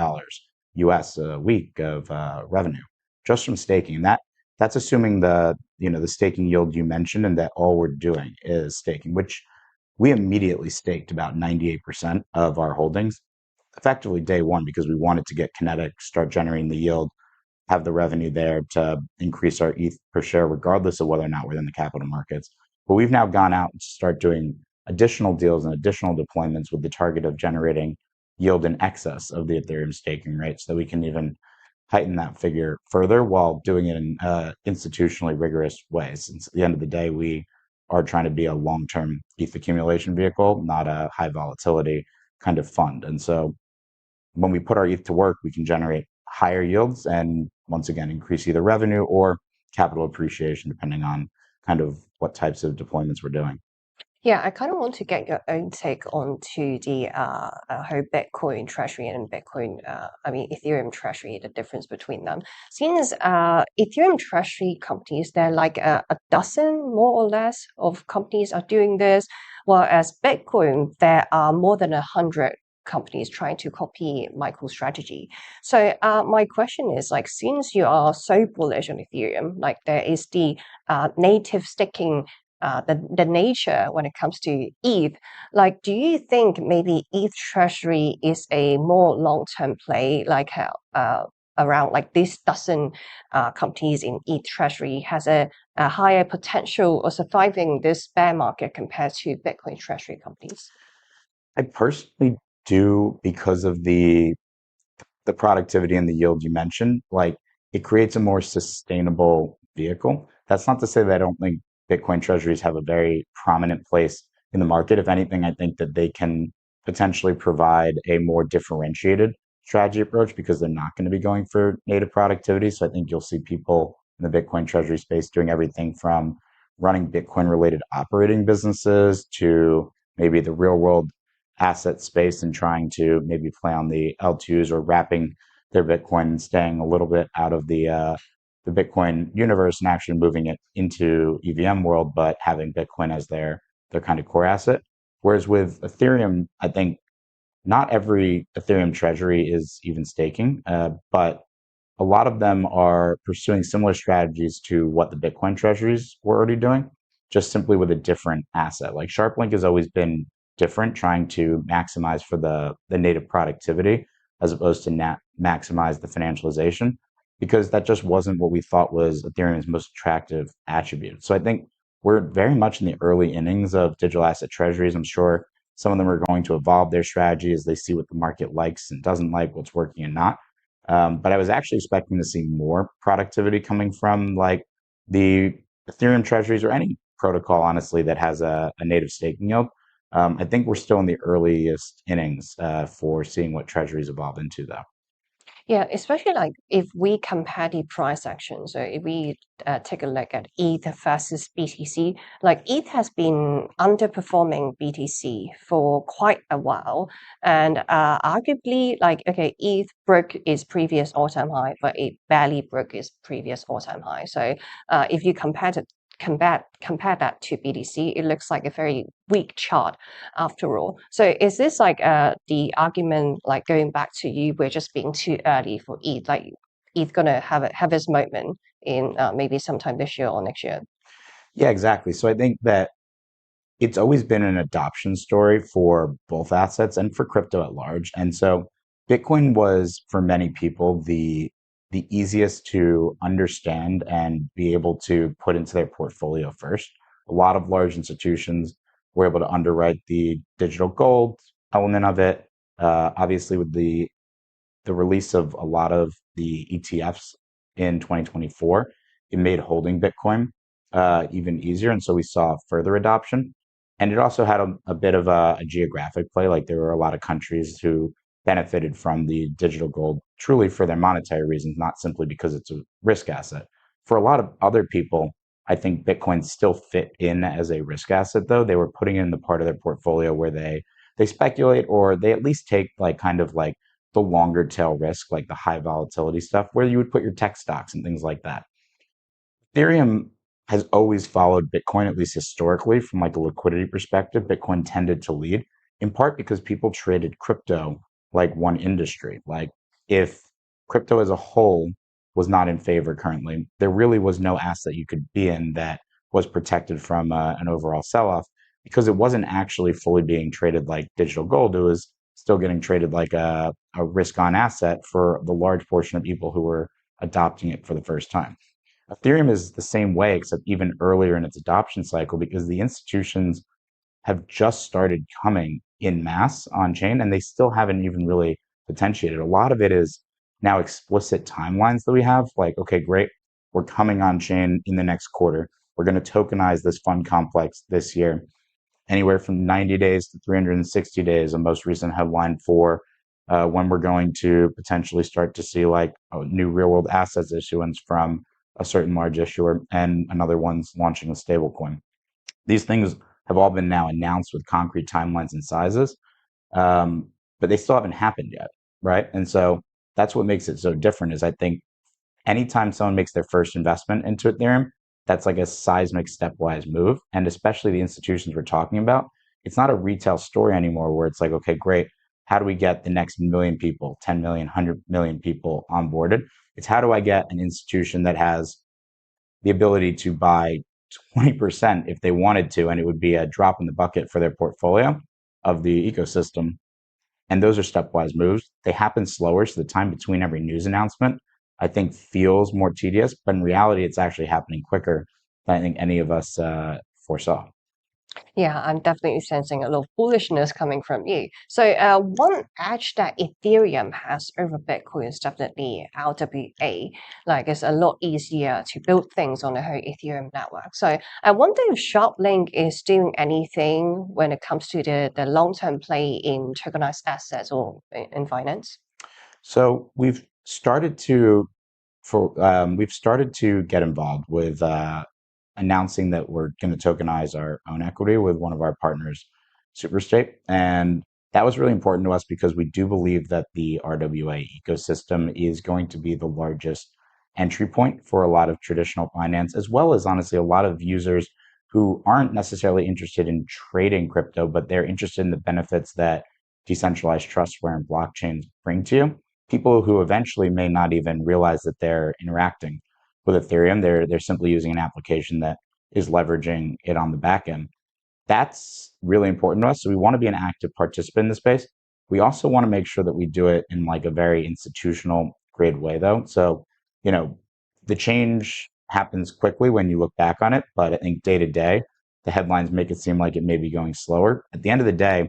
US a week of revenue just from staking. And that's assuming the staking yield you mentioned, and that all we're doing is staking, which we immediately staked about 98% of our holdings, effectively day one, because we wanted to get kinetic, start generating the yield, have the revenue there to increase our ETH per share, regardless of whether or not we're in the capital markets. But we've now gone out to start doing additional deals and additional deployments with the target of generating yield in excess of the Ethereum staking rate, so that we can even heighten that figure further while doing it in institutionally rigorous ways. Since at the end of the day, we are trying to be a long-term ETH accumulation vehicle, not a high volatility kind of fund. And so when we put our ETH to work, we can generate higher yields and once again increase either revenue or capital appreciation, depending on kind of what types of deployments we're doing. Yeah, I kind of want to get your own take onto the whole Bitcoin treasury and Ethereum treasury, the difference between them. Since Ethereum treasury companies, they're like a dozen more or less of companies are doing this, whereas Bitcoin, there are more than 100 companies trying to copy Michael's strategy. So my question is, like, since you are so bullish on Ethereum, like there is the native staking the nature when it comes to ETH, like, do you think maybe ETH Treasury is a more long-term play, like around like this dozen companies in ETH Treasury has a higher potential of surviving this bear market compared to Bitcoin Treasury companies? I personally do, because of the productivity and the yield you mentioned. Like, it creates a more sustainable vehicle. That's not to say that I don't think Bitcoin treasuries have a very prominent place in the market. If anything, I think that they can potentially provide a more differentiated strategy approach, because they're not going to be going for native productivity. So I think you'll see people in the Bitcoin treasury space doing everything from running Bitcoin related operating businesses to maybe the real world asset space and trying to maybe play on the L2s, or wrapping their Bitcoin and staying a little bit out of the Bitcoin universe and actually moving it into EVM world, but having Bitcoin as their kind of core asset. Whereas with Ethereum, I think not every Ethereum treasury is even staking, but a lot of them are pursuing similar strategies to what the Bitcoin treasuries were already doing, just simply with a different asset. Like SharpLink has always been different, trying to maximize for the native productivity as opposed to maximize the financialization, because that just wasn't what we thought was Ethereum's most attractive attribute. So I think we're very much in the early innings of digital asset treasuries. I'm sure some of them are going to evolve their strategy as they see what the market likes and doesn't like, what's working and not. But I was actually expecting to see more productivity coming from like the Ethereum treasuries, or any protocol, honestly, that has a native staking yield. I think we're still in the earliest innings for seeing what treasuries evolve into, though. Yeah, especially like if we compare the price action. So if we take a look at ETH versus BTC, like ETH has been underperforming BTC for quite a while, and arguably, like, okay, ETH broke its previous all-time high, but it barely broke its previous all-time high. So if you compare that to BTC, it looks like a very weak chart after all. So is this like the argument, like going back to you, we're just being too early for ETH, like ETH gonna have its moment in maybe sometime this year or next year? Yeah, exactly. So I think that it's always been an adoption story for both assets and for crypto at large. And so Bitcoin was, for many people, the easiest to understand and be able to put into their portfolio first. A lot of large institutions were able to underwrite the digital gold element of it. Obviously, with the the release of a lot of the ETFs in 2024, it made holding Bitcoin even easier. And so we saw further adoption. And it also had a bit of a geographic play. Like there were a lot of countries who benefited from the digital gold truly for their monetary reasons, not simply because it's a risk asset. For a lot of other people, I think Bitcoin still fit in as a risk asset, though. They were putting it in the part of their portfolio where they speculate, or they at least take like kind of like the longer tail risk, like the high volatility stuff, where you would put your tech stocks and things like that. Ethereum has always followed Bitcoin, at least historically, from like a liquidity perspective. Bitcoin tended to lead, in part because people traded crypto like one industry. Like if crypto as a whole was not in favor currently, there really was no asset you could be in that was protected from an overall sell-off, because it wasn't actually fully being traded like digital gold. It was still getting traded like a risk-on asset for the large portion of people who were adopting it for the first time. Ethereum is the same way, except even earlier in its adoption cycle, because the institutions have just started coming in mass on chain, and they still haven't even really potentiated. A lot of it is now explicit timelines that we have, like, okay, great, we're coming on chain in the next quarter. We're going to tokenize this fund complex this year, anywhere from 90 days to 360 days. A most recent headline for when we're going to potentially start to see like new real world assets issuance from a certain large issuer, and another one's launching a stablecoin. These things have all been now announced with concrete timelines and sizes, but they still haven't happened yet, right? And so that's what makes it so different. Is I think anytime someone makes their first investment into Ethereum, that's like a seismic stepwise move. And especially the institutions we're talking about, it's not a retail story anymore where it's like, okay, great, how do we get the next million people, 10 million, 100 million people onboarded? It's how do I get an institution that has the ability to buy 20% if they wanted to, and it would be a drop in the bucket for their portfolio of the ecosystem. And those are stepwise moves. They happen slower, so the time between every news announcement, I think, feels more tedious, but in reality, it's actually happening quicker than I think any of us foresaw. Yeah, I'm definitely sensing a lot of bullishness coming from you. So one edge that Ethereum has over Bitcoin is definitely RWA. Like it's a lot easier to build things on the whole Ethereum network. So I wonder if SharpLink is doing anything when it comes to the long-term play in tokenized assets or in finance. So we've started to get involved with announcing that we're going to tokenize our own equity with one of our partners, Superstate. And that was really important to us because we do believe that the RWA ecosystem is going to be the largest entry point for a lot of traditional finance, as well as honestly a lot of users who aren't necessarily interested in trading crypto, but they're interested in the benefits that decentralized trustware and blockchains bring to you. People who eventually may not even realize that they're interacting with Ethereum. They're simply using an application that is leveraging it on the back end. That's really important to us. So we want to be an active participant in the space. We also want to make sure that we do it in like a very institutional grade way, though. So, the change happens quickly when you look back on it, but I think day to day, the headlines make it seem like it may be going slower. At the end of the day,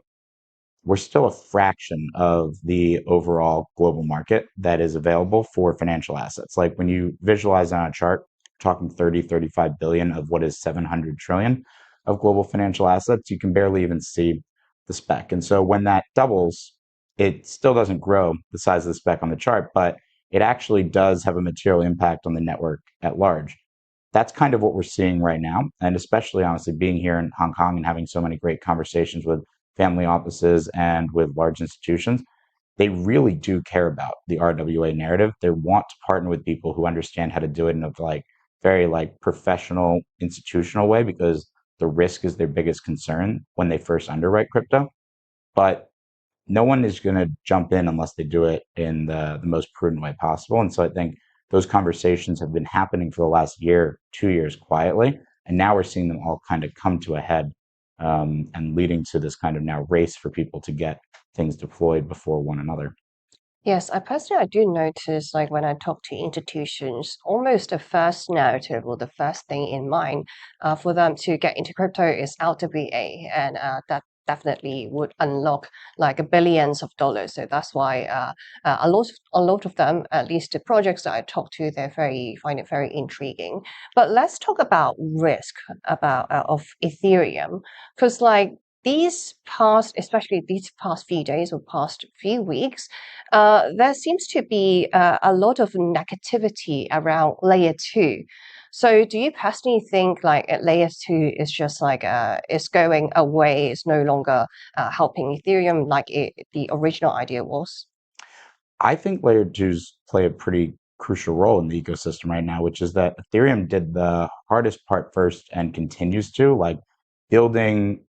we're still a fraction of the overall global market that is available for financial assets. Like when you visualize on a chart, talking 30, 35 billion of what is 700 trillion of global financial assets, you can barely even see the speck. And so when that doubles, it still doesn't grow the size of the speck on the chart, but it actually does have a material impact on the network at large. That's kind of what we're seeing right now. And especially honestly being here in Hong Kong and having so many great conversations with family offices and with large institutions, they really do care about the RWA narrative. They want to partner with people who understand how to do it in a very professional, institutional way, because the risk is their biggest concern when they first underwrite crypto. But no one is going to jump in unless they do it in the most prudent way possible. And so I think those conversations have been happening for the last year, 2 years quietly, and now we're seeing them all kind of come to a head. And leading to this kind of now race for people to get things deployed before one another. Yes, I do notice like when I talk to institutions, almost the first narrative or the first thing in mind for them to get into crypto is RWA, and definitely would unlock like billions of dollars. So that's why a lot of them, at least the projects that I talk to, find it very intriguing. But let's talk about risk about of Ethereum, because like especially these past few days or past few weeks, there seems to be a lot of negativity around layer 2. So do you personally think like layer 2 is just like it's going away, it's no longer helping Ethereum like the original idea was? I think layer twos play a pretty crucial role in the ecosystem right now, which is that Ethereum did the hardest part first and continues to, like building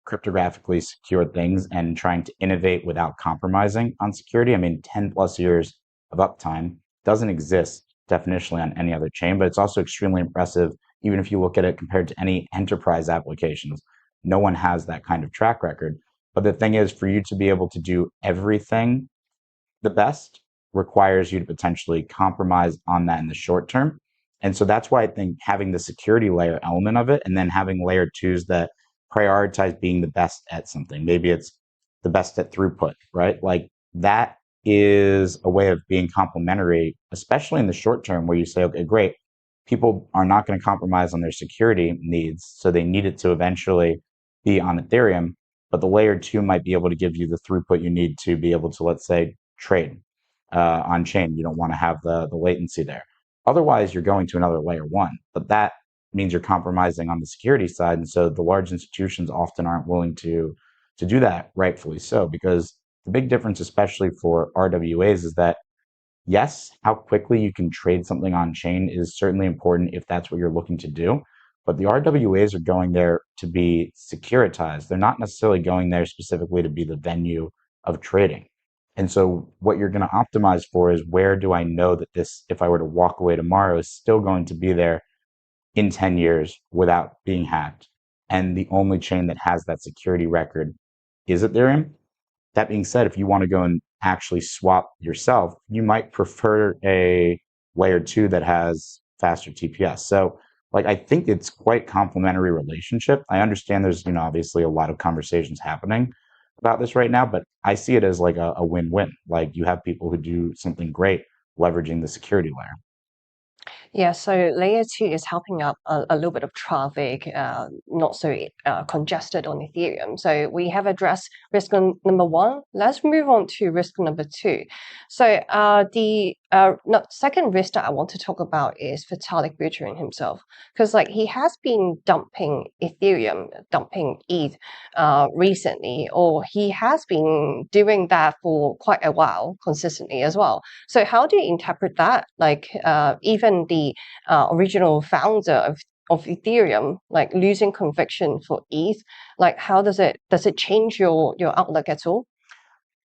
cryptographically secure things and trying to innovate without compromising on security. I mean, 10 plus years of uptime doesn't exist definitionally on any other chain, but it's also extremely impressive, even if you look at it compared to any enterprise applications. No one has that kind of track record. But the thing is, for you to be able to do everything the best requires you to potentially compromise on that in the short term. And so that's why I think having the security layer element of it and then having layer twos that prioritize being the best at something. Maybe it's the best at throughput, right? Like that is a way of being complementary, especially in the short term where you say, okay, great, people are not going to compromise on their security needs. So they need it to eventually be on Ethereum, but the layer two might be able to give you the throughput you need to be able to, let's say, trade on chain. You don't want to have the latency there. Otherwise, you're going to another layer one, but that means you're compromising on the security side. And so the large institutions often aren't willing to do that, rightfully so, because the big difference, especially for RWAs, is that yes, how quickly you can trade something on chain is certainly important if that's what you're looking to do. But the RWAs are going there to be securitized. They're not necessarily going there specifically to be the venue of trading. And so what you're going to optimize for is, where do I know that this, if I were to walk away tomorrow, is still going to be there in 10 years without being hacked? And the only chain that has that security record is Ethereum. That being said, if you want to go and actually swap yourself, you might prefer a layer two that has faster TPS. So like, I think it's quite complementary relationship. I understand there's, obviously a lot of conversations happening about this right now, but I see it as like a win-win. Like, you have people who do something great leveraging the security layer. Yeah, so layer 2 is helping up a little bit of traffic, not so congested on Ethereum. So we have addressed risk number 1. Let's move on to risk number 2. So the second risk that I want to talk about is Vitalik Buterin himself, because like he has been dumping Ethereum, dumping ETH recently, or he has been doing that for quite a while consistently as well. So how do you interpret that? Like even the original founder of Ethereum, like losing conviction for ETH, like how does it change your outlook at all?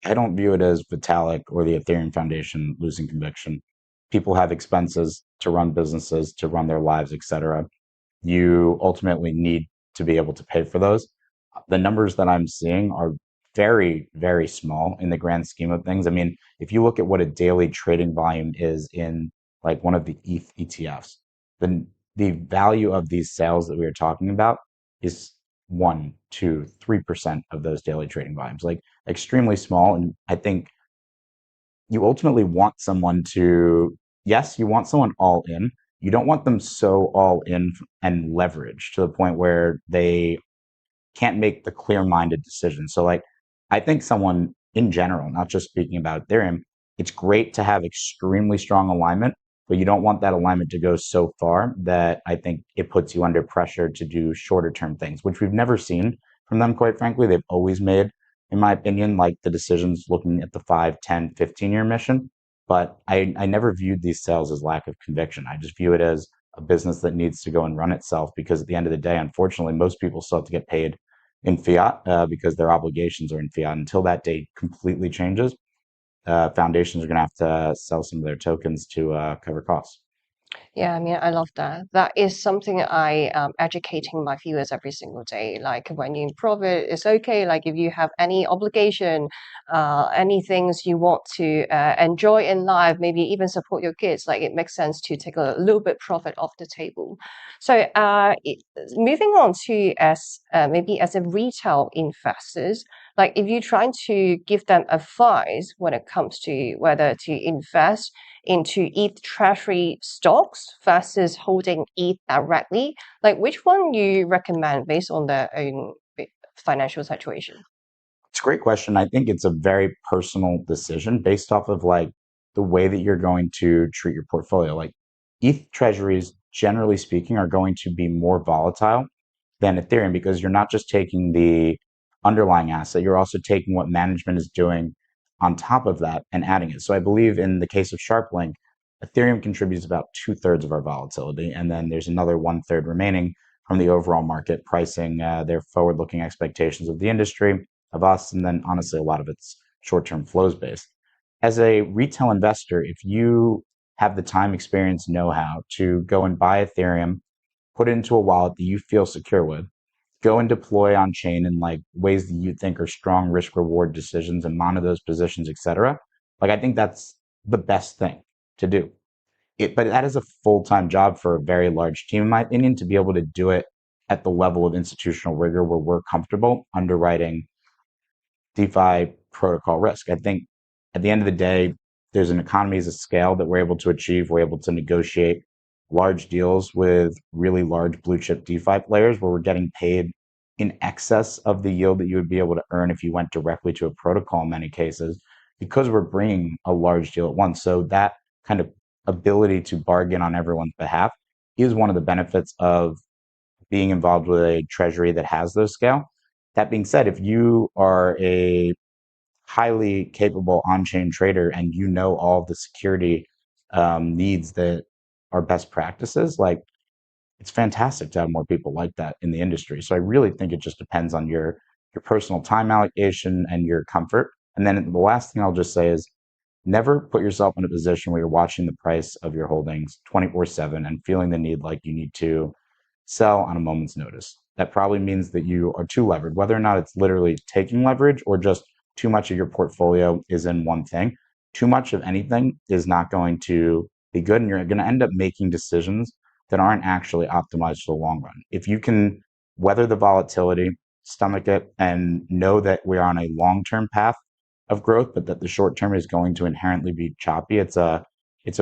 I don't view it as Vitalik or the Ethereum Foundation losing conviction. People have expenses to run businesses, to run their lives, etc. You ultimately need to be able to pay for those. The numbers that I'm seeing are very, very small in the grand scheme of things. I mean, if you look at what a daily trading volume is in like one of the ETH ETFs, then the value of these sales that we are talking about is 1, 2, 3% of those daily trading volumes, like extremely small. And I think you ultimately want someone to, yes, you want someone all in. You don't want them so all in and leveraged to the point where they can't make the clear-minded decision. So like, I think someone in general, not just speaking about Ethereum, it's great to have extremely strong alignment, but you don't want that alignment to go so far that I think it puts you under pressure to do shorter term things, which we've never seen from them, quite frankly. They've always made, in my opinion, like the decisions looking at the 5, 10, 15-year mission. But I never viewed these sales as lack of conviction. I just view it as a business that needs to go and run itself, because at the end of the day, unfortunately, most people still have to get paid in fiat because their obligations are in fiat. Until that date completely changes, foundations are going to have to sell some of their tokens to cover costs. Yeah, I mean, I love that. That is something I educating my viewers every single day. Like when you profit, it's okay. Like if you have any obligation, any things you want to enjoy in life, maybe even support your kids, like it makes sense to take a little bit profit off the table. So moving on to as maybe as a retail investors, like if you're trying to give them advice when it comes to whether to invest into ETH treasury stocks versus holding ETH directly, like which one you recommend based on their own financial situation? It's a great question. I think it's a very personal decision based off of like the way that you're going to treat your portfolio. Like ETH treasuries, generally speaking, are going to be more volatile than Ethereum because you're not just taking the underlying asset, you're also taking what management is doing on top of that and adding it. So I believe in the case of SharpLink, Ethereum contributes about 2/3 of our volatility, and then there's another 1/3 remaining from the overall market pricing their forward-looking expectations of the industry, of us, and then honestly, a lot of it's short-term flows based. As a retail investor, if you have the time, experience, know-how to go and buy Ethereum, put it into a wallet that you feel secure with, go and deploy on chain in like ways that you think are strong risk reward decisions and monitor those positions, etc. Like I think that's the best thing to do. But that is a full-time job for a very large team, in my opinion, to be able to do it at the level of institutional rigor where we're comfortable underwriting DeFi protocol risk. I think at the end of the day, there's an economies of scale that we're able to achieve. We're able to negotiate large deals with really large blue chip DeFi players where we're getting paid in excess of the yield that you would be able to earn if you went directly to a protocol in many cases, because we're bringing a large deal at once. So that kind of ability to bargain on everyone's behalf is one of the benefits of being involved with a treasury that has those scale. That being said, if you are a highly capable on-chain trader and you know all of the security needs that are best practices, like it's fantastic to have more people like that in the industry. So I really think it just depends on your personal time allocation and your comfort. And then the last thing I'll just say is never put yourself in a position where you're watching the price of your holdings 24/7 and feeling the need like you need to sell on a moment's notice. That probably means that you are too levered, whether or not it's literally taking leverage or just too much of your portfolio is in one thing. Too much of anything is not going to be good, and you're going to end up making decisions that aren't actually optimized for the long run. If you can weather the volatility, stomach it, and know that we're on a long-term path of growth, but that the short term is going to inherently be choppy. It's a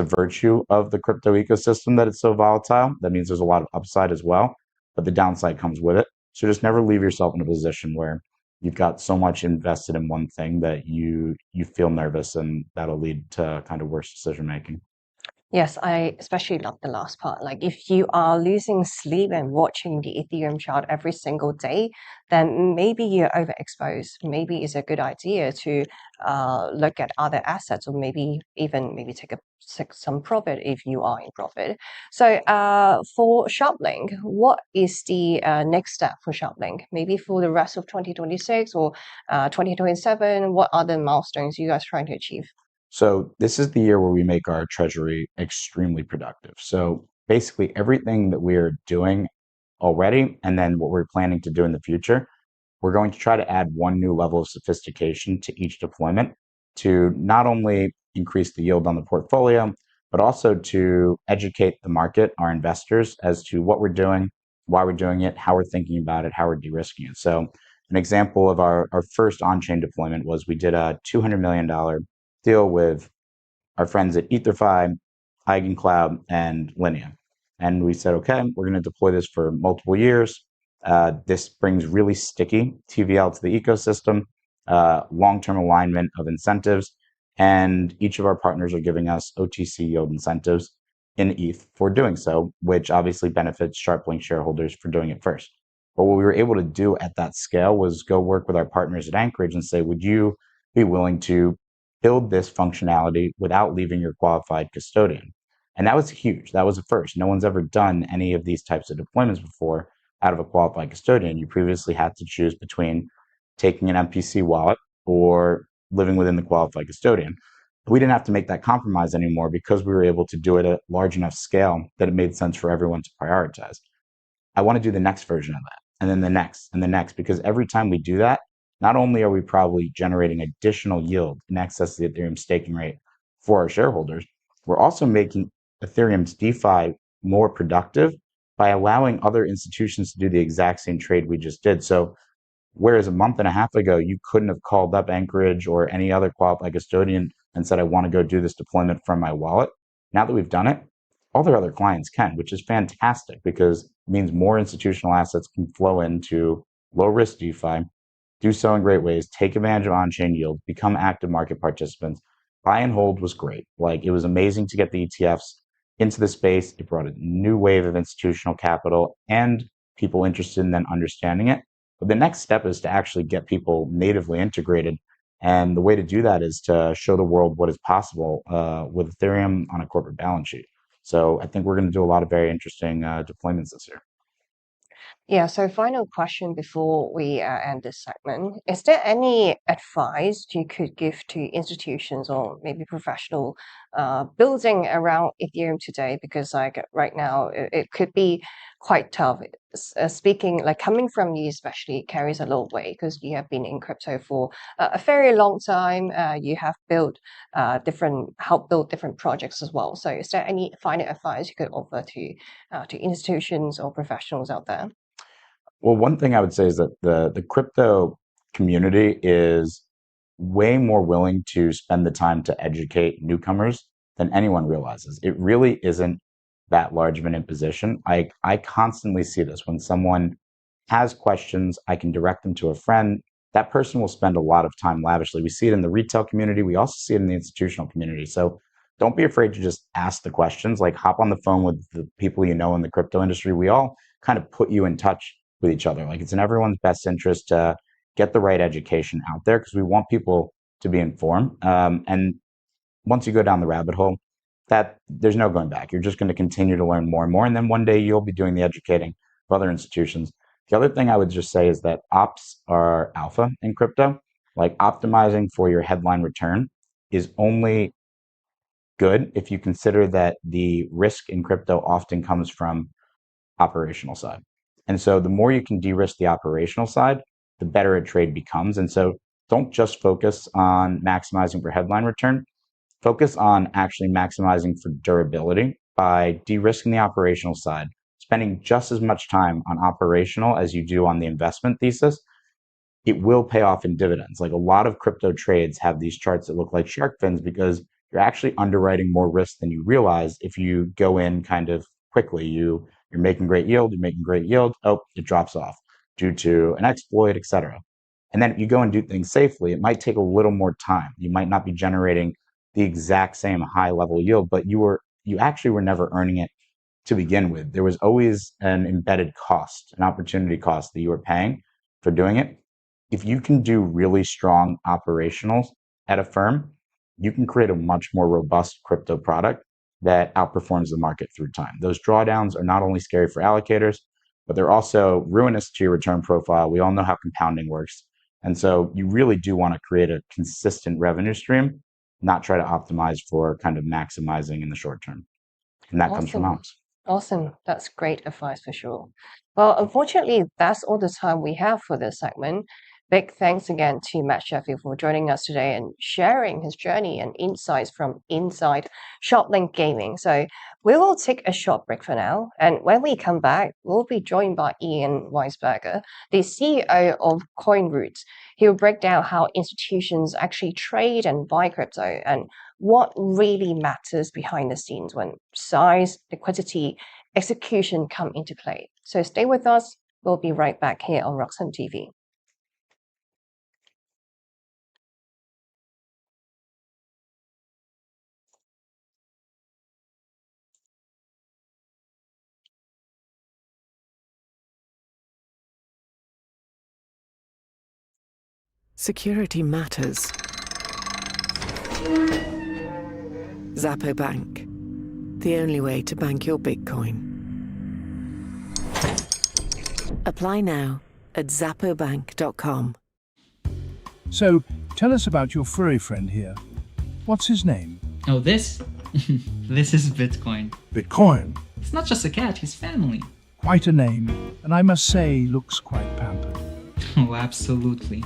virtue of the crypto ecosystem that it's so volatile. That means there's a lot of upside as well, but the downside comes with it. So just never leave yourself in a position where you've got so much invested in one thing that you feel nervous, and that'll lead to kind of worse decision making. Yes, I especially love the last part. Like if you are losing sleep and watching the Ethereum chart every single day, then maybe you're overexposed. Maybe it's a good idea to look at other assets, or maybe even take some profit if you are in profit. So for SharpLink, what is the next step for SharpLink? Maybe for the rest of 2026 or 2027, what other milestones you guys trying to achieve? So this is the year where we make our treasury extremely productive. So basically everything that we are doing already, and then what we're planning to do in the future, we're going to try to add one new level of sophistication to each deployment to not only increase the yield on the portfolio, but also to educate the market, our investors, as to what we're doing, why we're doing it, how we're thinking about it, how we're de-risking it. So an example of our first on-chain deployment was we did a $200 million deal with our friends at EtherFi, EigenCloud, and Linea. And we said, okay, we're going to deploy this for multiple years. This brings really sticky TVL to the ecosystem, long-term alignment of incentives, and each of our partners are giving us OTC yield incentives in ETH for doing so, which obviously benefits SharpLink shareholders for doing it first. But what we were able to do at that scale was go work with our partners at Anchorage and say, would you be willing to build this functionality without leaving your qualified custodian? And that was huge. That was a first. No one's ever done any of these types of deployments before out of a qualified custodian. You previously had to choose between taking an MPC wallet or living within the qualified custodian. We didn't have to make that compromise anymore because we were able to do it at large enough scale that it made sense for everyone to prioritize. I want to do the next version of that, and then the next, and the next, because every time we do that, not only are we probably generating additional yield in excess of the Ethereum staking rate for our shareholders, we're also making Ethereum's DeFi more productive by allowing other institutions to do the exact same trade we just did. So whereas a month and a half ago, you couldn't have called up Anchorage or any other qualified custodian and said, I want to go do this deployment from my wallet. Now that we've done it, all their other clients can, which is fantastic because it means more institutional assets can flow into low risk DeFi, do so in great ways, take advantage of on-chain yield, become active market participants. Buy and hold was great. Like, it was amazing to get the ETFs into the space. It brought a new wave of institutional capital and people interested in then understanding it. But the next step is to actually get people natively integrated. And the way to do that is to show the world what is possible with Ethereum on a corporate balance sheet. So I think we're going to do a lot of very interesting deployments this year. Yeah, so final question before we end this segment. Is there any advice you could give to institutions or maybe professional building around Ethereum today? Because like right now, it could be quite tough. Speaking, like coming from you especially carries a lot of weight because you have been in crypto for a very long time. You have helped build different projects as well. So is there any final advice you could offer to institutions or professionals out there? Well, one thing I would say is that the crypto community is way more willing to spend the time to educate newcomers than anyone realizes. It really isn't that large of an imposition. I constantly see this. When someone has questions, I can direct them to a friend. That person will spend a lot of time lavishly. We see it in the retail community. We also see it in the institutional community. So don't be afraid to just ask the questions, like hop on the phone with the people you know in the crypto industry. We all kind of put you in touch with each other. Like, it's in everyone's best interest to get the right education out there because we want people to be informed. And once you go down the rabbit hole, that there's no going back. You're just going to continue to learn more and more. And then one day you'll be doing the educating of other institutions. The other thing I would just say is that ops are alpha in crypto. Like, optimizing for your headline return is only good if you consider that the risk in crypto often comes from operational side. And so the more you can de-risk the operational side, the better a trade becomes. And so don't just focus on maximizing for headline return. Focus on actually maximizing for durability by de-risking the operational side, spending just as much time on operational as you do on the investment thesis. It will pay off in dividends. Like, a lot of crypto trades have these charts that look like shark fins because you're actually underwriting more risk than you realize if you go in kind of quickly. You're making great yield, oh, it drops off due to an exploit, etc. And then if you go and do things safely, it might take a little more time. You might not be generating the exact same high level yield, but you actually were never earning it to begin with. There was always an embedded cost, an opportunity cost that you were paying for doing it. If you can do really strong operationals at a firm, you can create a much more robust crypto product that outperforms the market through time. Those drawdowns are not only scary for allocators, but they're also ruinous to your return profile. We all know how compounding works. And so you really do want to create a consistent revenue stream, not try to optimize for kind of maximizing in the short term. And that comes from ops. Awesome. That's great advice for sure. Well, unfortunately, that's all the time we have for this segment. Big thanks again to Matt Sheffield for joining us today and sharing his journey and insights from inside SharpLink Gaming. So we will take a short break for now. And when we come back, we'll be joined by Ian Weisberger, the CEO of CoinRoutes. He'll break down how institutions actually trade and buy crypto and what really matters behind the scenes when size, liquidity, execution come into play. So stay with us. We'll be right back here on Roxom TV. Security matters. Zappo Bank, the only way to bank your Bitcoin. Apply now at zappobank.com. So, tell us about your furry friend here. What's his name? Oh, this? This is Bitcoin. Bitcoin. It's not just a cat, he's family. Quite a name, and I must say, looks quite pampered. Oh, absolutely.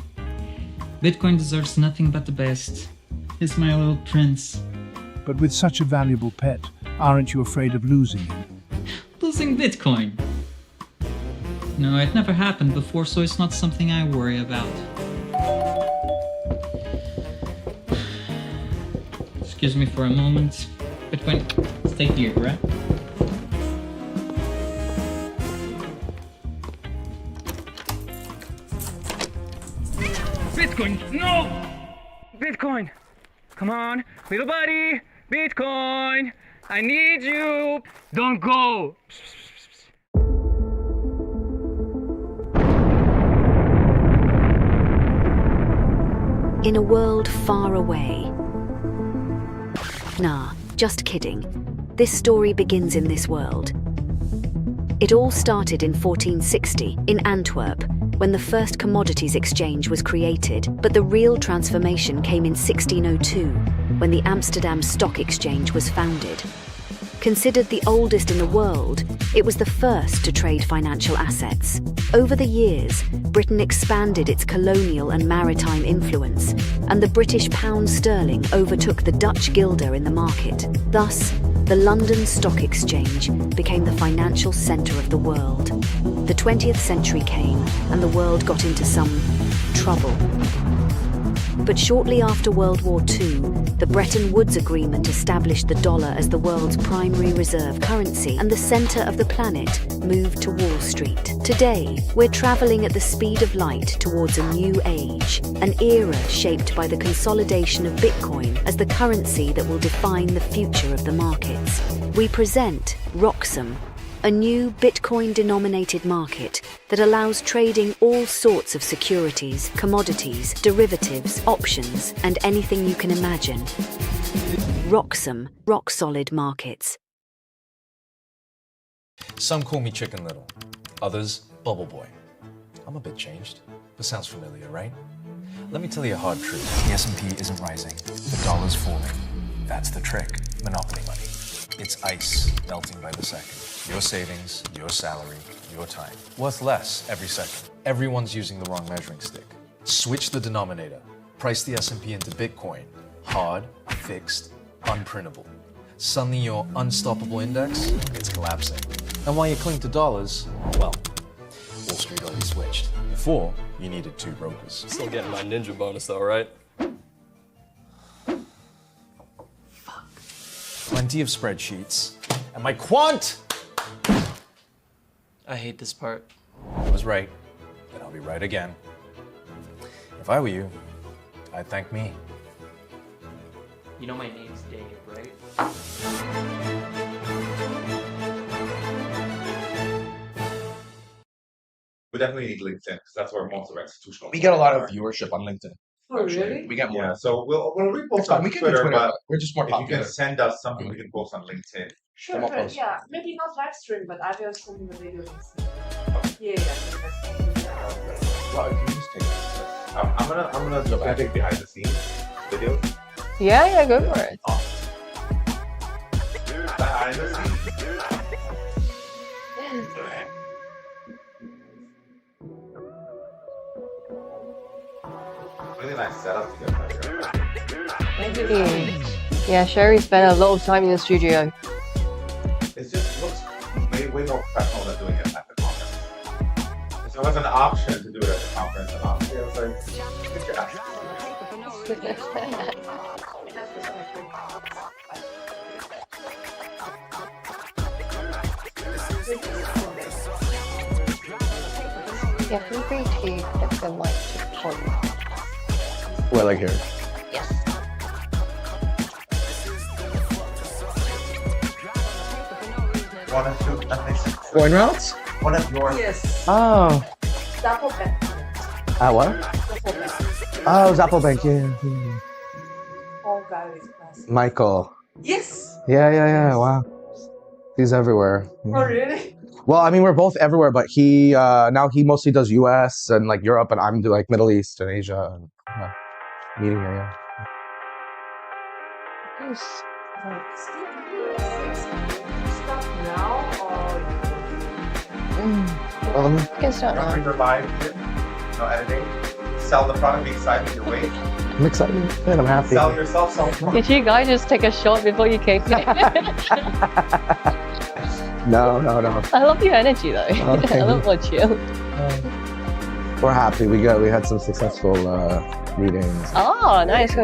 Bitcoin deserves nothing but the best. He's my little prince. But with such a valuable pet, aren't you afraid of losing him? Losing Bitcoin? No, it never happened before, so it's not something I worry about. Excuse me for a moment. Bitcoin, stay here, right? Bitcoin, no! Bitcoin, come on, little buddy. Bitcoin, I need you. Don't go. In a world far away. Nah, just kidding. This story begins in this world. It all started in 1460 in Antwerp, when the first commodities exchange was created, but the real transformation came in 1602, when the Amsterdam Stock Exchange was founded. Considered the oldest in the world, it was the first to trade financial assets. Over the years, Britain expanded its colonial and maritime influence, and the British pound sterling overtook the Dutch guilder in the market. Thus, the London Stock Exchange became the financial centre of the world. The 20th century came, and the world got into some trouble. But shortly after World War II, the Bretton Woods Agreement established the dollar as the world's primary reserve currency, and the centre of the planet moved to Wall Street. Today, we're travelling at the speed of light towards a new age, an era shaped by the consolidation of Bitcoin as the currency that will define the future of the markets. We present Roxom, a new Bitcoin-denominated market that allows trading all sorts of securities, commodities, derivatives, options, and anything you can imagine. Roxom, rock-solid markets. Some call me Chicken Little, others Bubble Boy. I'm a bit changed, but sounds familiar, right? Let me tell you a hard truth. The S&P isn't rising, the dollar's falling. That's the trick, monopoly money. It's ice melting by the second. Your savings, your salary, your time. Worth less every second. Everyone's using the wrong measuring stick. Switch the denominator. Price the S&P into Bitcoin. Hard, fixed, unprintable. Suddenly your unstoppable index, it's collapsing. And while you cling to dollars, well, Wall Street already switched. Before, you needed 2 brokers. Still getting my ninja bonus though, right? Plenty of spreadsheets. And my quant! I hate this part. I was right, and I'll be right again. If I were you, I'd thank me. You know my name's Dave, right? We definitely need LinkedIn because that's where most of our institutional. We get a lot of viewership on LinkedIn. Oh, really? We get more. Yeah, so we'll repost It's fine, on we can do Twitter, Twitter, but but we're just more if you popular. can send us something we can post on LinkedIn. Sure, Come on, post. yeah. Maybe not live stream, but I will send the video links. Yeah. Well, if you just take it. I'm gonna take behind the scenes videos. Yeah, go for it. Behind the scenes. Really nice setup to get right here. Thank you. Yeah, Sherry spent a lot of time in the studio. It just looks way more professional than doing it at the conference. If there was an option to do it at the conference, and honestly, I was like, get your ass. Yeah, feel free to get the mic to point. Well, like here. Yes. One of two, CoinRoutes? one of yours. Yes. Oh. Zapplebank. What? Oh, Zapplebank, yeah. Oh, God, it's classic. Michael. Yes. Yeah, wow. He's everywhere. Oh, really? Well, I mean, we're both everywhere, but he now he mostly does US and like Europe, and I'm do like Middle East and Asia and meeting here, yeah. Nice. Stop now or You can start now. You're live, no editing. Sell the product, be excited, your weight. I'm excited and I'm happy. Sell yourself, sell the product. Did you guys just take a shot before you came here? No. I love your energy though. Okay. I love what you. We're happy. We had some successful meetings. Oh, nice.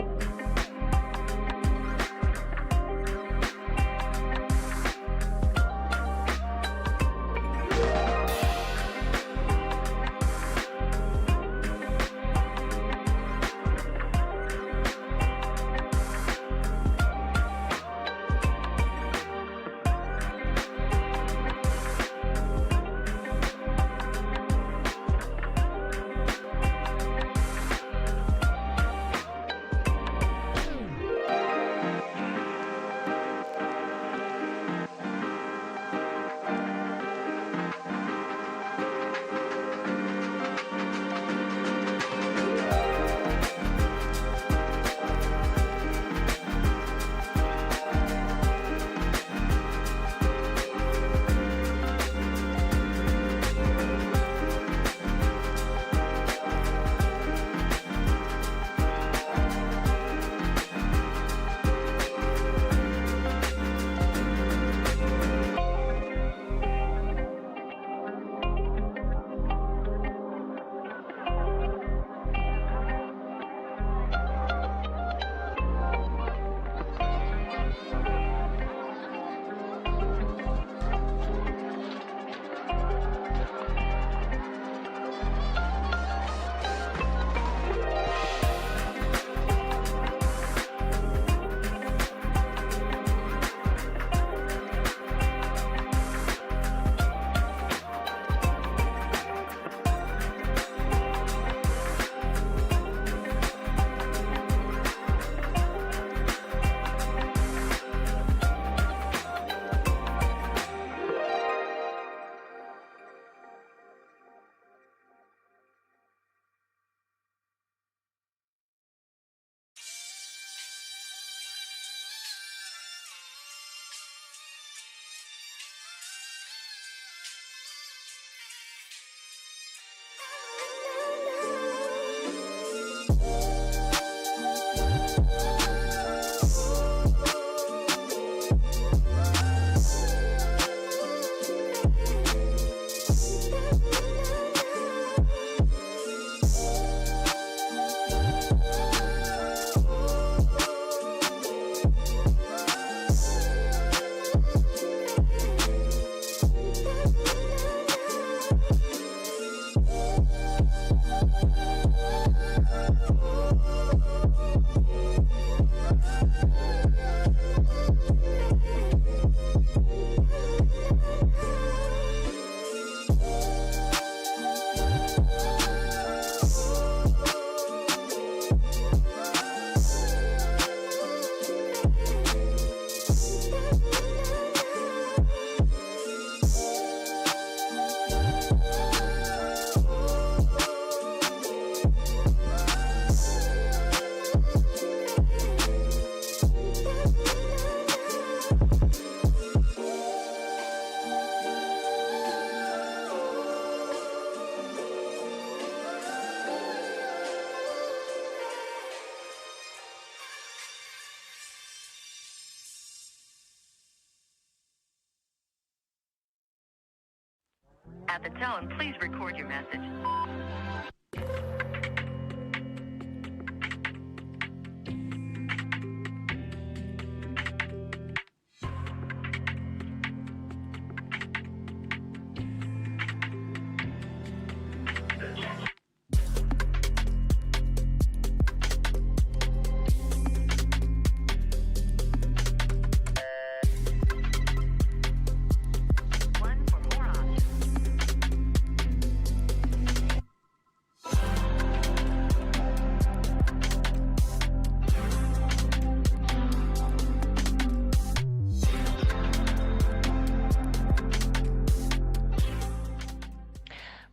At the tone, please record your message.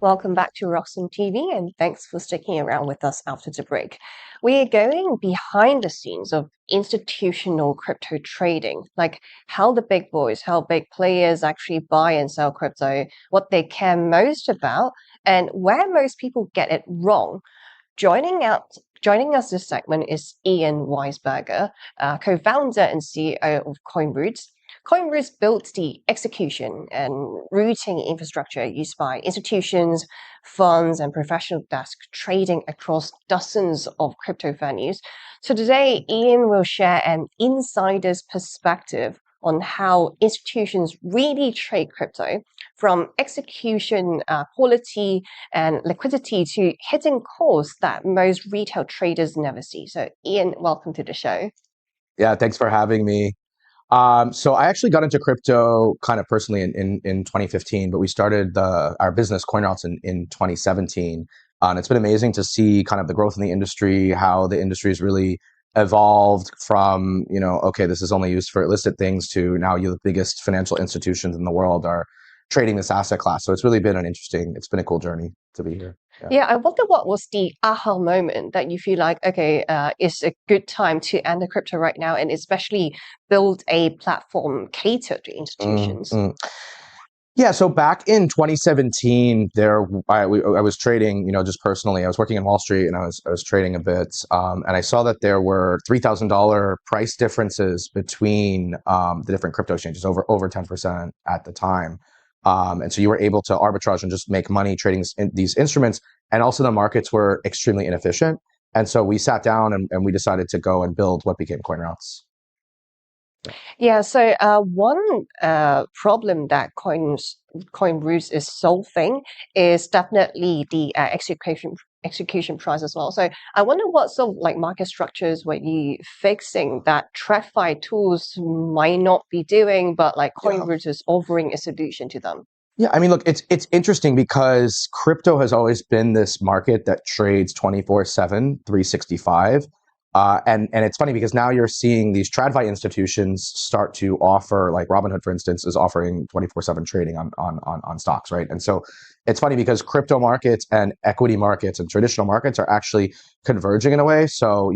Welcome back to Roxom TV, and thanks for sticking around with us after the break. We're going behind the scenes of institutional crypto trading, like how the big boys, how big players actually buy and sell crypto, what they care most about, and where most people get it wrong. Joining us this segment is Ian Weisberger, co-founder and CEO of CoinRoutes. CoinRoutes built the execution and routing infrastructure used by institutions, funds, and professional desks trading across dozens of crypto venues. So today, Ian will share an insider's perspective on how institutions really trade crypto, from execution quality and liquidity to hidden costs that most retail traders never see. So Ian, welcome to the show. Yeah, thanks for having me. So I actually got into crypto kind of personally in 2015, but we started our business CoinRoutes in 2017. And it's been amazing to see kind of the growth in the industry, how the industry has really evolved from, okay, this is only used for illicit things to now the biggest financial institutions in the world are trading this asset class. So it's really been it's been a cool journey to be here. Yeah, I wonder what was the aha moment that you feel like, okay, it's a good time to enter crypto right now, and especially build a platform catered to institutions. Yeah, so back in 2017, I was trading, just personally. I was working in Wall Street, and I was trading a bit, and I saw that there were $3,000 price differences between the different crypto exchanges, over 10% at the time. And so you were able to arbitrage and just make money trading these instruments, and also the markets were extremely inefficient. And so we sat down and we decided to go and build what became CoinRoutes. Yeah, so one problem that CoinRoutes is solving is definitely the execution price as well. So I wonder what sort of like market structures were you fixing that TradFi tools might not be doing, but like CoinRoutes is offering a solution to them. Yeah, I mean, look, it's interesting because crypto has always been this market that trades 24/7, 365. And it's funny because now you're seeing these TradFi institutions start to offer, like Robinhood, for instance, is offering 24/7 trading on stocks, right? And so it's funny because crypto markets and equity markets and traditional markets are actually converging in a way. So,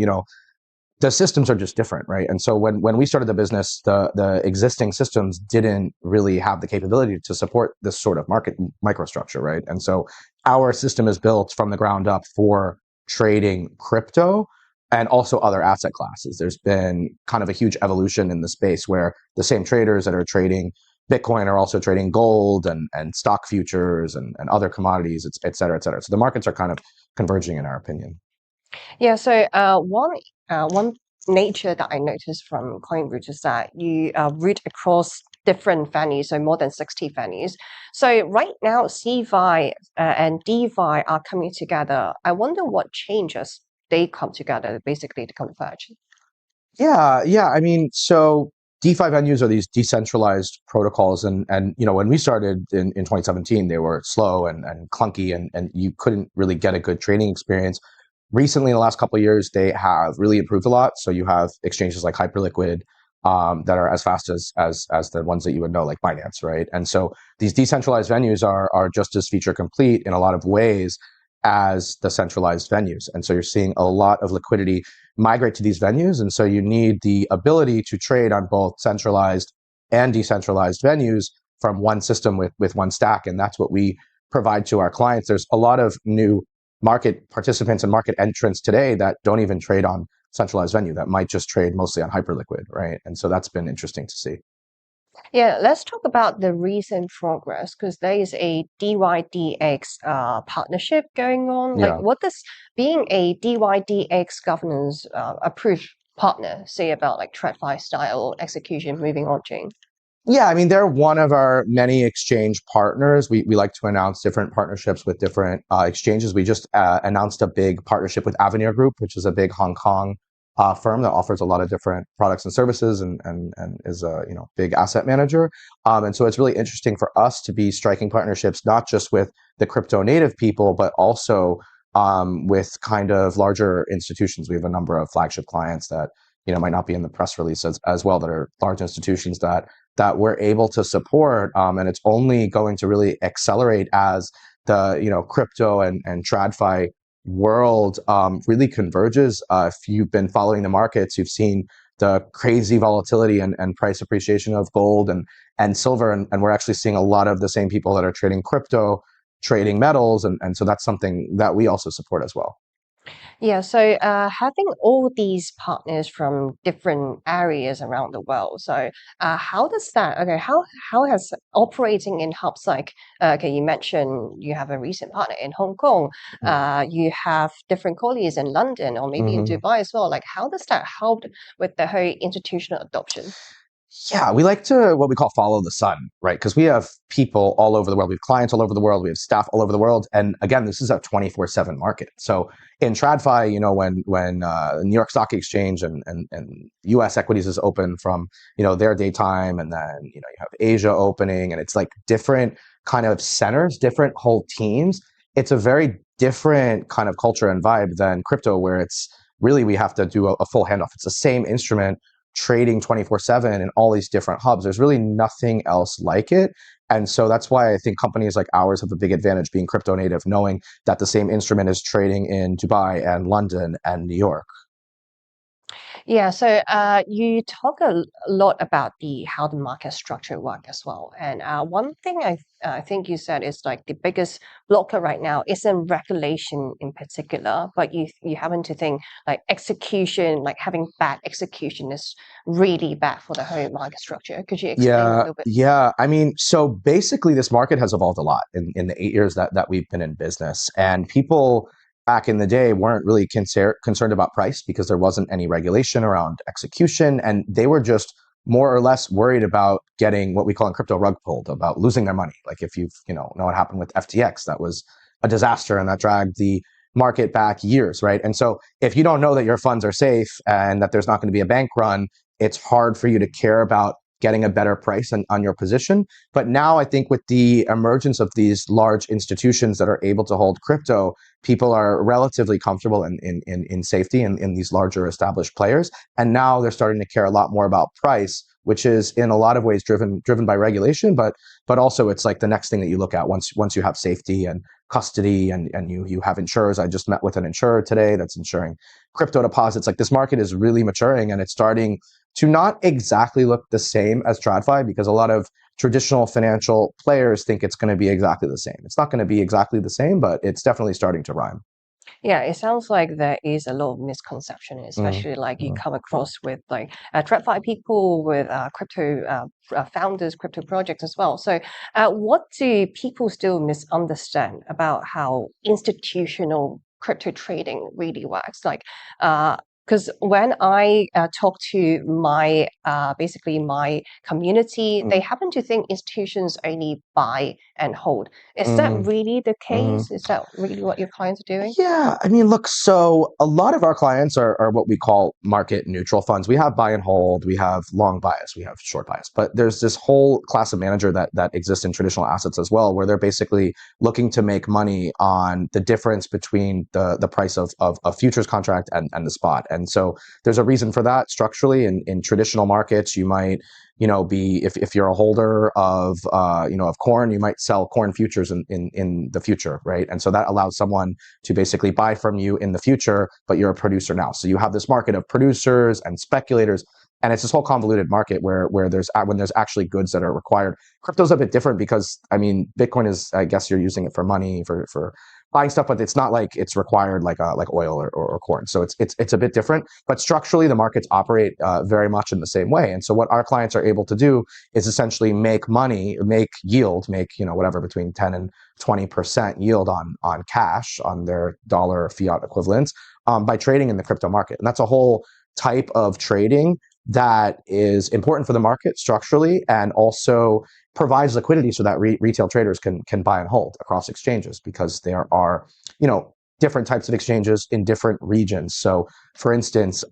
the systems are just different, right? And so when we started the business, the existing systems didn't really have the capability to support this sort of market microstructure, right? And so our system is built from the ground up for trading crypto and also other asset classes. There's been kind of a huge evolution in the space where the same traders that are trading Bitcoin are also trading gold and stock futures and other commodities, et cetera, et cetera. So the markets are kind of converging in our opinion. Yeah, so one nature that I noticed from CoinRoutes is that you route across different venues, so more than 60 venues. So right now, CeFi and DeFi are coming together. I wonder what changes they come together, basically to converge. Yeah. I mean, so DeFi venues are these decentralized protocols, and when we started in 2017, they were slow and clunky, and you couldn't really get a good trading experience. Recently, in the last couple of years, they have really improved a lot. So you have exchanges like Hyperliquid that are as fast as the ones that you would know, like Binance, right? And so these decentralized venues are just as feature complete in a lot of ways as the centralized venues. And so you're seeing a lot of liquidity migrate to these venues. And so you need the ability to trade on both centralized and decentralized venues from one system with one stack. And that's what we provide to our clients. There's a lot of new market participants and market entrants today that don't even trade on centralized venue, that might just trade mostly on Hyperliquid, right? And so that's been interesting to see. Yeah, let's talk about the recent progress, because there is a DYDX partnership going on. Like, what does being a DYDX governance approved partner say about like TradFi style execution moving on chain? Yeah, I mean, they're one of our many exchange partners. We like to announce different partnerships with different exchanges. We just announced a big partnership with Avenir Group, which is a big Hong Kong firm that offers a lot of different products and services and is a big asset manager. And so it's really interesting for us to be striking partnerships, not just with the crypto native people, but also with kind of larger institutions. We have a number of flagship clients that might not be in the press release as well, that are large institutions that we're able to support. And it's only going to really accelerate as the crypto and TradFi world really converges. If you've been following the markets, you've seen the crazy volatility and price appreciation of gold and silver, and we're actually seeing a lot of the same people that are trading crypto, trading metals, and so that's something that we also support as well. Yeah, so having all these partners from different areas around the world, so how does that, okay, how has operating in hubs like, okay, you mentioned you have a recent partner in Hong Kong, you have different colleagues in London or maybe in Dubai as well, like how does that help with the whole institutional adoption? Yeah, we like to what we call follow the sun, right? Because we have people all over the world. We have clients all over the world. We have staff all over the world. And again, this is a 24/7 market. So in TradFi, when New York Stock Exchange and U.S. equities is open from their daytime, and then you have Asia opening, and it's like different kind of centers, different whole teams. It's a very different kind of culture and vibe than crypto, where it's really we have to do a full handoff. It's the same instrument trading 24/7 in all these different hubs. There's really nothing else like it. And so that's why I think companies like ours have a big advantage being crypto native, knowing that the same instrument is trading in Dubai and London and New York. Yeah, so you talk a lot about how the market structure work as well. And one thing I think you said is like the biggest blocker right now isn't regulation in particular, but you happen to think like execution, like having bad execution is really bad for the whole market structure. Could you explain a little bit? Yeah. I mean, so basically this market has evolved a lot in the 8 years that we've been in business, and people back in the day weren't really concerned about price because there wasn't any regulation around execution, and they were just more or less worried about getting what we call in crypto rug pulled, about losing their money. Like if you've know what happened with FTX, that was a disaster and that dragged the market back years, right? And so if you don't know that your funds are safe and that there's not going to be a bank run, it's hard for you to care about getting a better price on your position. But now I think with the emergence of these large institutions that are able to hold crypto, people are relatively comfortable in safety in these larger established players. And now they're starting to care a lot more about price, which is in a lot of ways driven by regulation, but also it's like the next thing that you look at once you have safety and custody and you have insurers. I just met with an insurer today that's insuring crypto deposits. Like this market is really maturing, and it's starting to not exactly look the same as TradFi, because a lot of traditional financial players think it's going to be exactly the same. It's not going to be exactly the same, but it's definitely starting to rhyme. Yeah, it sounds like there is a lot of misconception, especially like you come across with like TradFi people, with crypto founders, crypto projects as well. So what do people still misunderstand about how institutional crypto trading really works? Like, because when I talk to my basically my community, they happen to think institutions only buy and hold. Is that really the case? Is that really what your clients are doing? Yeah, I mean, look, so a lot of our clients are what we call market neutral funds. We have buy and hold, we have long bias, we have short bias, but there's this whole class of manager that exists in traditional assets as well, where they're basically looking to make money on the difference between the price of a futures contract and the spot. And so there's a reason for that. Structurally in traditional markets, you might be if you're a holder of of corn, you might sell corn futures in the future, right? And so that allows someone to basically buy from you in the future, but you're a producer now. So you have this market of producers and speculators, and it's this whole convoluted market where when there's actually goods that are required. Crypto's a bit different because I mean Bitcoin is, I guess you're using it for money for buying stuff, but it's not like it's required like oil or corn. So it's a bit different, but structurally the markets operate very much in the same way. And so what our clients are able to do is essentially make money, make yield, make whatever between 10 and 20% yield on cash, on their dollar fiat equivalents, by trading in the crypto market. And that's a whole type of trading that is important for the market structurally, and also provides liquidity so that retail traders can buy and hold across exchanges, because there are different types of exchanges in different regions. So for instance,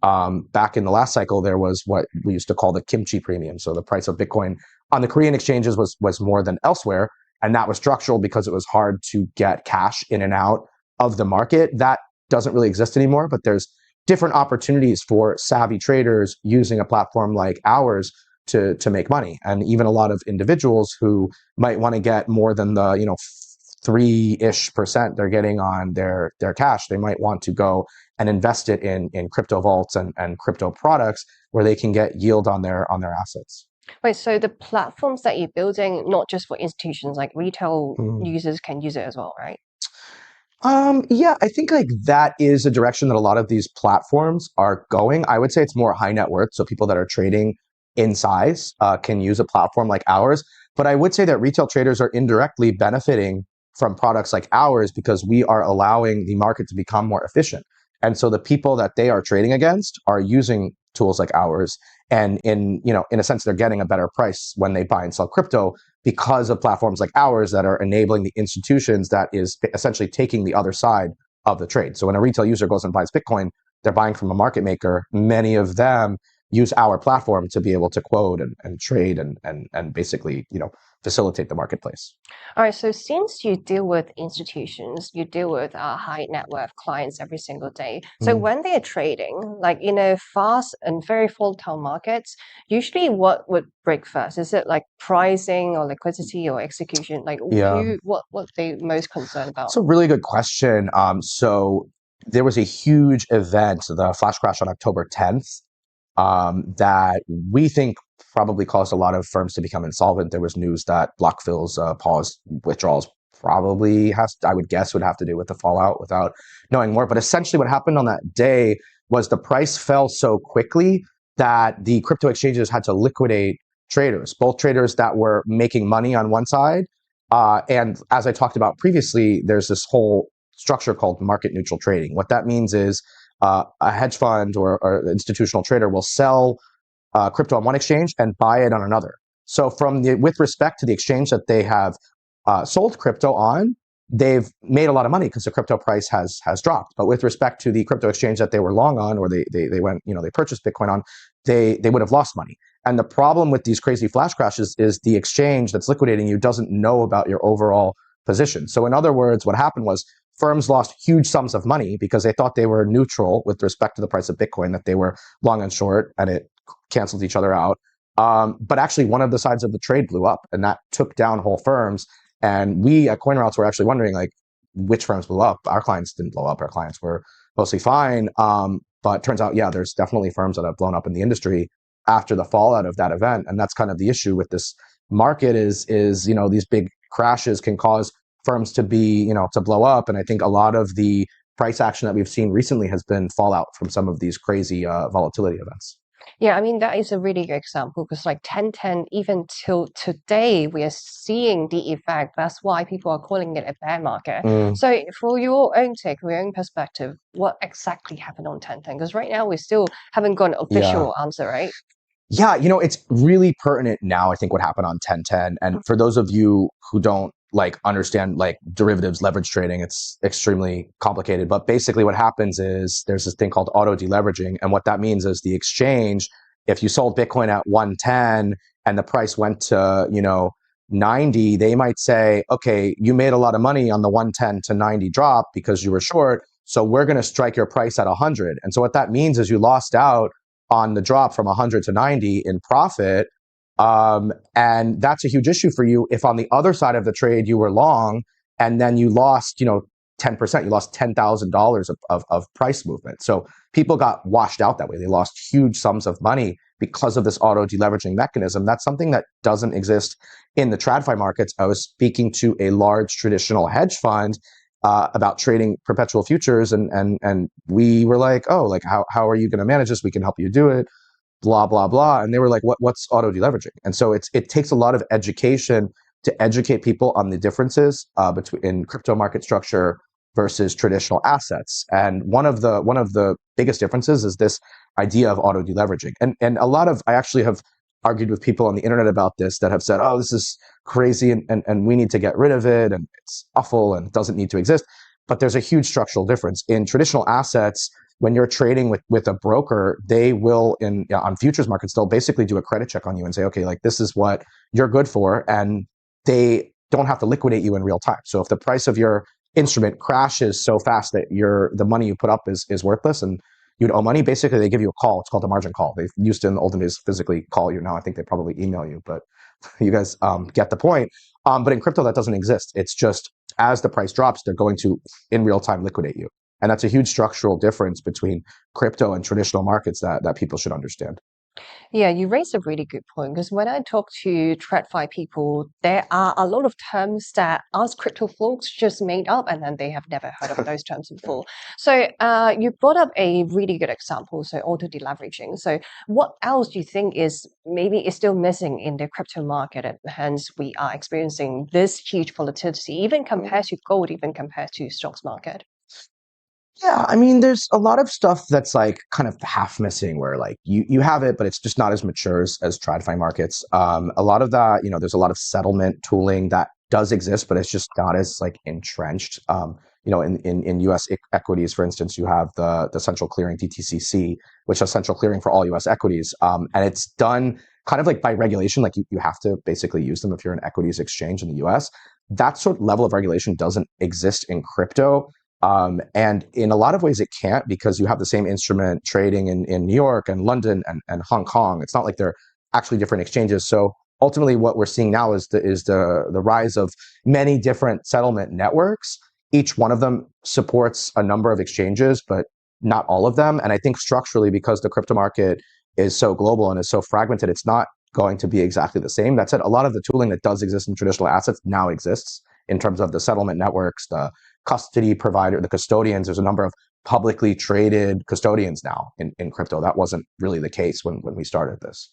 back in the last cycle, there was what we used to call the kimchi premium. So the price of Bitcoin on the Korean exchanges was more than elsewhere, and that was structural because it was hard to get cash in and out of the market. That doesn't really exist anymore, but there's different opportunities for savvy traders using a platform like ours to make money. And even a lot of individuals who might want to get more than the 3-ish% they're getting on their cash, they might want to go and invest it in crypto vaults and crypto products where they can get yield on their assets. Wait, so the platforms that you're building, not just for institutions, like retail users can use it as well, right? Yeah, I think like that is a direction that a lot of these platforms are going. I would say it's more high net worth, so people that are trading in size can use a platform like ours. But I would say that retail traders are indirectly benefiting from products like ours because we are allowing the market to become more efficient. And so the people that they are trading against are using tools like ours, and in a sense, they're getting a better price when they buy and sell crypto because of platforms like ours that are enabling the institutions that is essentially taking the other side of the trade. So when a retail user goes and buys Bitcoin, they're buying from a market maker. Many of them use our platform to be able to quote and trade and basically, facilitate the marketplace. All right, so since you deal with institutions, you deal with high net worth clients every single day. So when they're trading, like in a fast and very volatile markets, usually what would break first? Is it like pricing or liquidity or execution? Like what they most concerned about? That's a really good question. So there was a huge event, the flash crash on October 10th, that we think probably caused a lot of firms to become insolvent. There was news that BlockFil's paused withdrawals probably I would guess, would have to do with the fallout without knowing more. But essentially what happened on that day was the price fell so quickly that the crypto exchanges had to liquidate traders, both traders that were making money on one side. And as I talked about previously, there's this whole structure called market neutral trading. What that means is a hedge fund or institutional trader will sell crypto on one exchange and buy it on another. So with respect to the exchange that they have sold crypto on, they've made a lot of money because the crypto price has dropped. But with respect to the crypto exchange that they were long on, or they went, they purchased Bitcoin on, they would have lost money. And the problem with these crazy flash crashes is the exchange that's liquidating you doesn't know about your overall position. So in other words, what happened was firms lost huge sums of money because they thought they were neutral with respect to the price of Bitcoin, that they were long and short, and it canceled each other out. But actually one of the sides of the trade blew up, and that took down whole firms. And we at CoinRoutes were actually wondering, like, which firms blew up. Our clients didn't blow up. Our clients were mostly fine. But turns out, yeah, there's definitely firms that have blown up in the industry after the fallout of that event. And that's kind of the issue with this market is these big crashes can cause firms to be, to blow up. And I think a lot of the price action that we've seen recently has been fallout from some of these crazy volatility events. Yeah, I mean, that is a really good example because like 1010, even till today, we are seeing the effect. That's why people are calling it a bear market. So for your own take, from your own perspective, what exactly happened on 1010? Because right now we still haven't got an official answer, right? Yeah, it's really pertinent now, I think, what happened on 1010. And for those of you who don't understand derivatives, leverage trading, it's extremely complicated. But basically what happens is there's this thing called auto deleveraging. And what that means is the exchange, if you sold Bitcoin at 110 and the price went to, 90, they might say, okay, you made a lot of money on the 110 to 90 drop because you were short. So we're going to strike your price at 100. And so what that means is you lost out on the drop from 100 to 90 in profit. And that's a huge issue for you if on the other side of the trade you were long and then you lost, 10%, you lost $10,000 of price movement. So people got washed out that way. They lost huge sums of money because of this auto deleveraging mechanism. That's something that doesn't exist in the TradFi markets. I was speaking to a large traditional hedge fund about trading perpetual futures, and we were like, oh, how are you going to manage this? We can help you do it. Blah, blah, blah. And they were like, what's auto deleveraging? And so it takes a lot of education to educate people on the differences between crypto market structure versus traditional assets. And one of the biggest differences is this idea of auto deleveraging. And I actually have argued with people on the internet about this that have said, oh, this is crazy and we need to get rid of it and it's awful and it doesn't need to exist. But there's a huge structural difference. In traditional assets, when you're trading with a broker, they will on futures markets, they'll basically do a credit check on you and say, okay, this is what you're good for, and they don't have to liquidate you in real time. So if the price of your instrument crashes so fast that the money you put up is worthless and you'd owe money, basically they give you a call. It's called a margin call. They used to in the olden days physically call you. Now I think they probably email you, but you guys get the point. But in crypto, that doesn't exist. It's just as the price drops, they're going to in real time liquidate you. And that's a huge structural difference between crypto and traditional markets that people should understand. Yeah, you raise a really good point because when I talk to TradFi people, there are a lot of terms that us crypto folks just made up and then they have never heard of those terms before. So you brought up a really good example, so auto deleveraging. So what else do you think is still missing in the crypto market and hence we are experiencing this huge volatility, even compared to gold, even compared to stocks market? Yeah, I mean, there's a lot of stuff that's like kind of half missing where like you have it, but it's just not as mature as TradFi markets. A lot of that, there's a lot of settlement tooling that does exist, but it's just not as like entrenched. In US equities, for instance, you have the central clearing DTCC, which has central clearing for all US equities. And it's done kind of like by regulation, like you have to basically use them if you're an equities exchange in the US. That sort of level of regulation doesn't exist in crypto. And in a lot of ways it can't because you have the same instrument trading in New York and London and Hong Kong. It's not like they're actually different exchanges. So ultimately what we're seeing now is the rise of many different settlement networks. Each one of them supports a number of exchanges, but not all of them. And I think structurally, because the crypto market is so global and is so fragmented, it's not going to be exactly the same. That said, a lot of the tooling that does exist in traditional assets now exists in terms of the settlement networks, the custody provider, the custodians. There's a number of publicly traded custodians now in crypto. That wasn't really the case when we started this.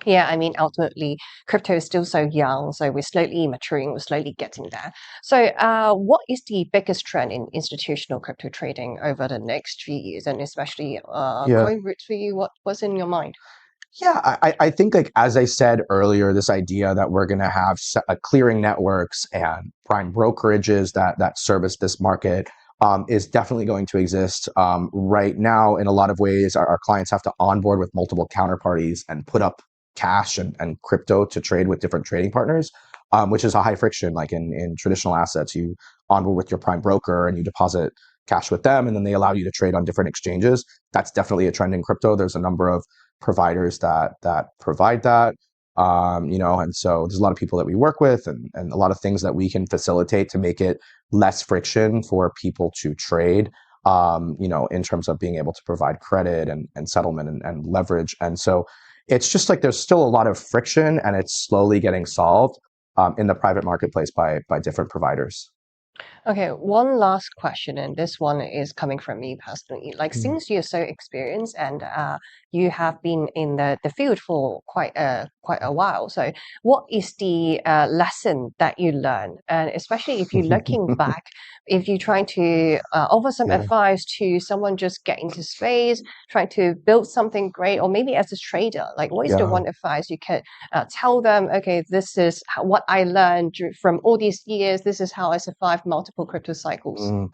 Yeah, I mean, ultimately, crypto is still so young, so we're slowly maturing, we're slowly getting there. So, what is the biggest trend in institutional crypto trading over the next few years, and especially CoinRoutes for you? What's in your mind? Yeah, I think like as I said earlier, this idea that we're going to have clearing networks and prime brokerages that service this market is definitely going to exist. Right now, in a lot of ways, our clients have to onboard with multiple counterparties and put up cash and crypto to trade with different trading partners, which is a high friction. Like in traditional assets, you onboard with your prime broker and you deposit cash with them, and then they allow you to trade on different exchanges. That's definitely a trend in crypto. There's a number of providers that provide that, and so there's a lot of people that we work with and a lot of things that we can facilitate to make it less friction for people to trade, in terms of being able to provide credit and settlement and leverage. And so it's just like there's still a lot of friction and it's slowly getting solved in the private marketplace by different providers. Okay, one last question, and this one is coming from me personally. Like, since you're so experienced and you have been in the field for quite a while, so what is the lesson that you learned? And especially if you're looking back, if you're trying to offer some advice to someone just getting into space, trying to build something great, or maybe as a trader, like what is the one advice you can tell them? Okay, this is what I learned from all these years. This is how I survived multiple crypto cycles.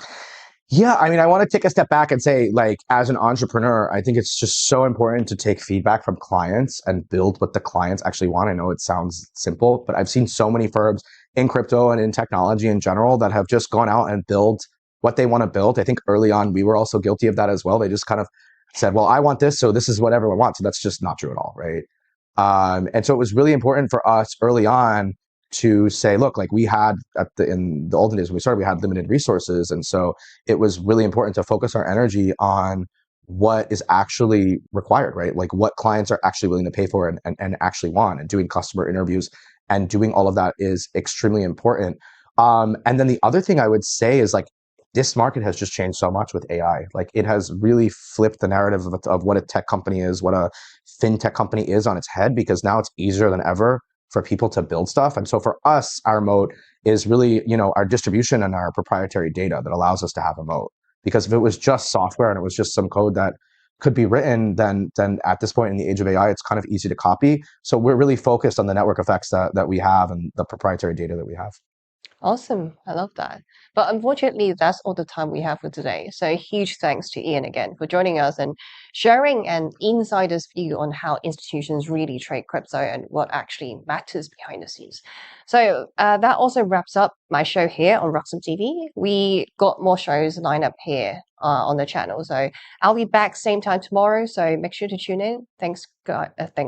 Yeah, I mean, I want to take a step back and say, like, as an entrepreneur, I think it's just so important to take feedback from clients and build what the clients actually want. I know it sounds simple, but I've seen so many firms in crypto and in technology in general that have just gone out and built what they want to build. I think early on, we were also guilty of that as well. They just kind of said, well, I want this, so this is what everyone wants. So that's just not true at all, right? And so it was really important for us early on to say, look, like we had in the olden days when we started, we had limited resources. And so it was really important to focus our energy on what is actually required, right? Like what clients are actually willing to pay for and actually want, and doing customer interviews and doing all of that is extremely important. And then the other thing I would say is like, this market has just changed so much with AI. Like it has really flipped the narrative of what a tech company is, what a fintech company is on its head, because now it's easier than ever for people to build stuff. And so for us, our moat is really, our distribution and our proprietary data that allows us to have a moat. Because if it was just software and it was just some code that could be written, then at this point in the age of AI, it's kind of easy to copy. So we're really focused on the network effects that we have and the proprietary data that we have. Awesome. I love that. But unfortunately, that's all the time we have for today. So huge thanks to Ian again for joining us and sharing an insider's view on how institutions really trade crypto and what actually matters behind the scenes. So that also wraps up my show here on Roxom TV. We got more shows lined up here on the channel. So I'll be back same time tomorrow. So make sure to tune in. Thanks, guys.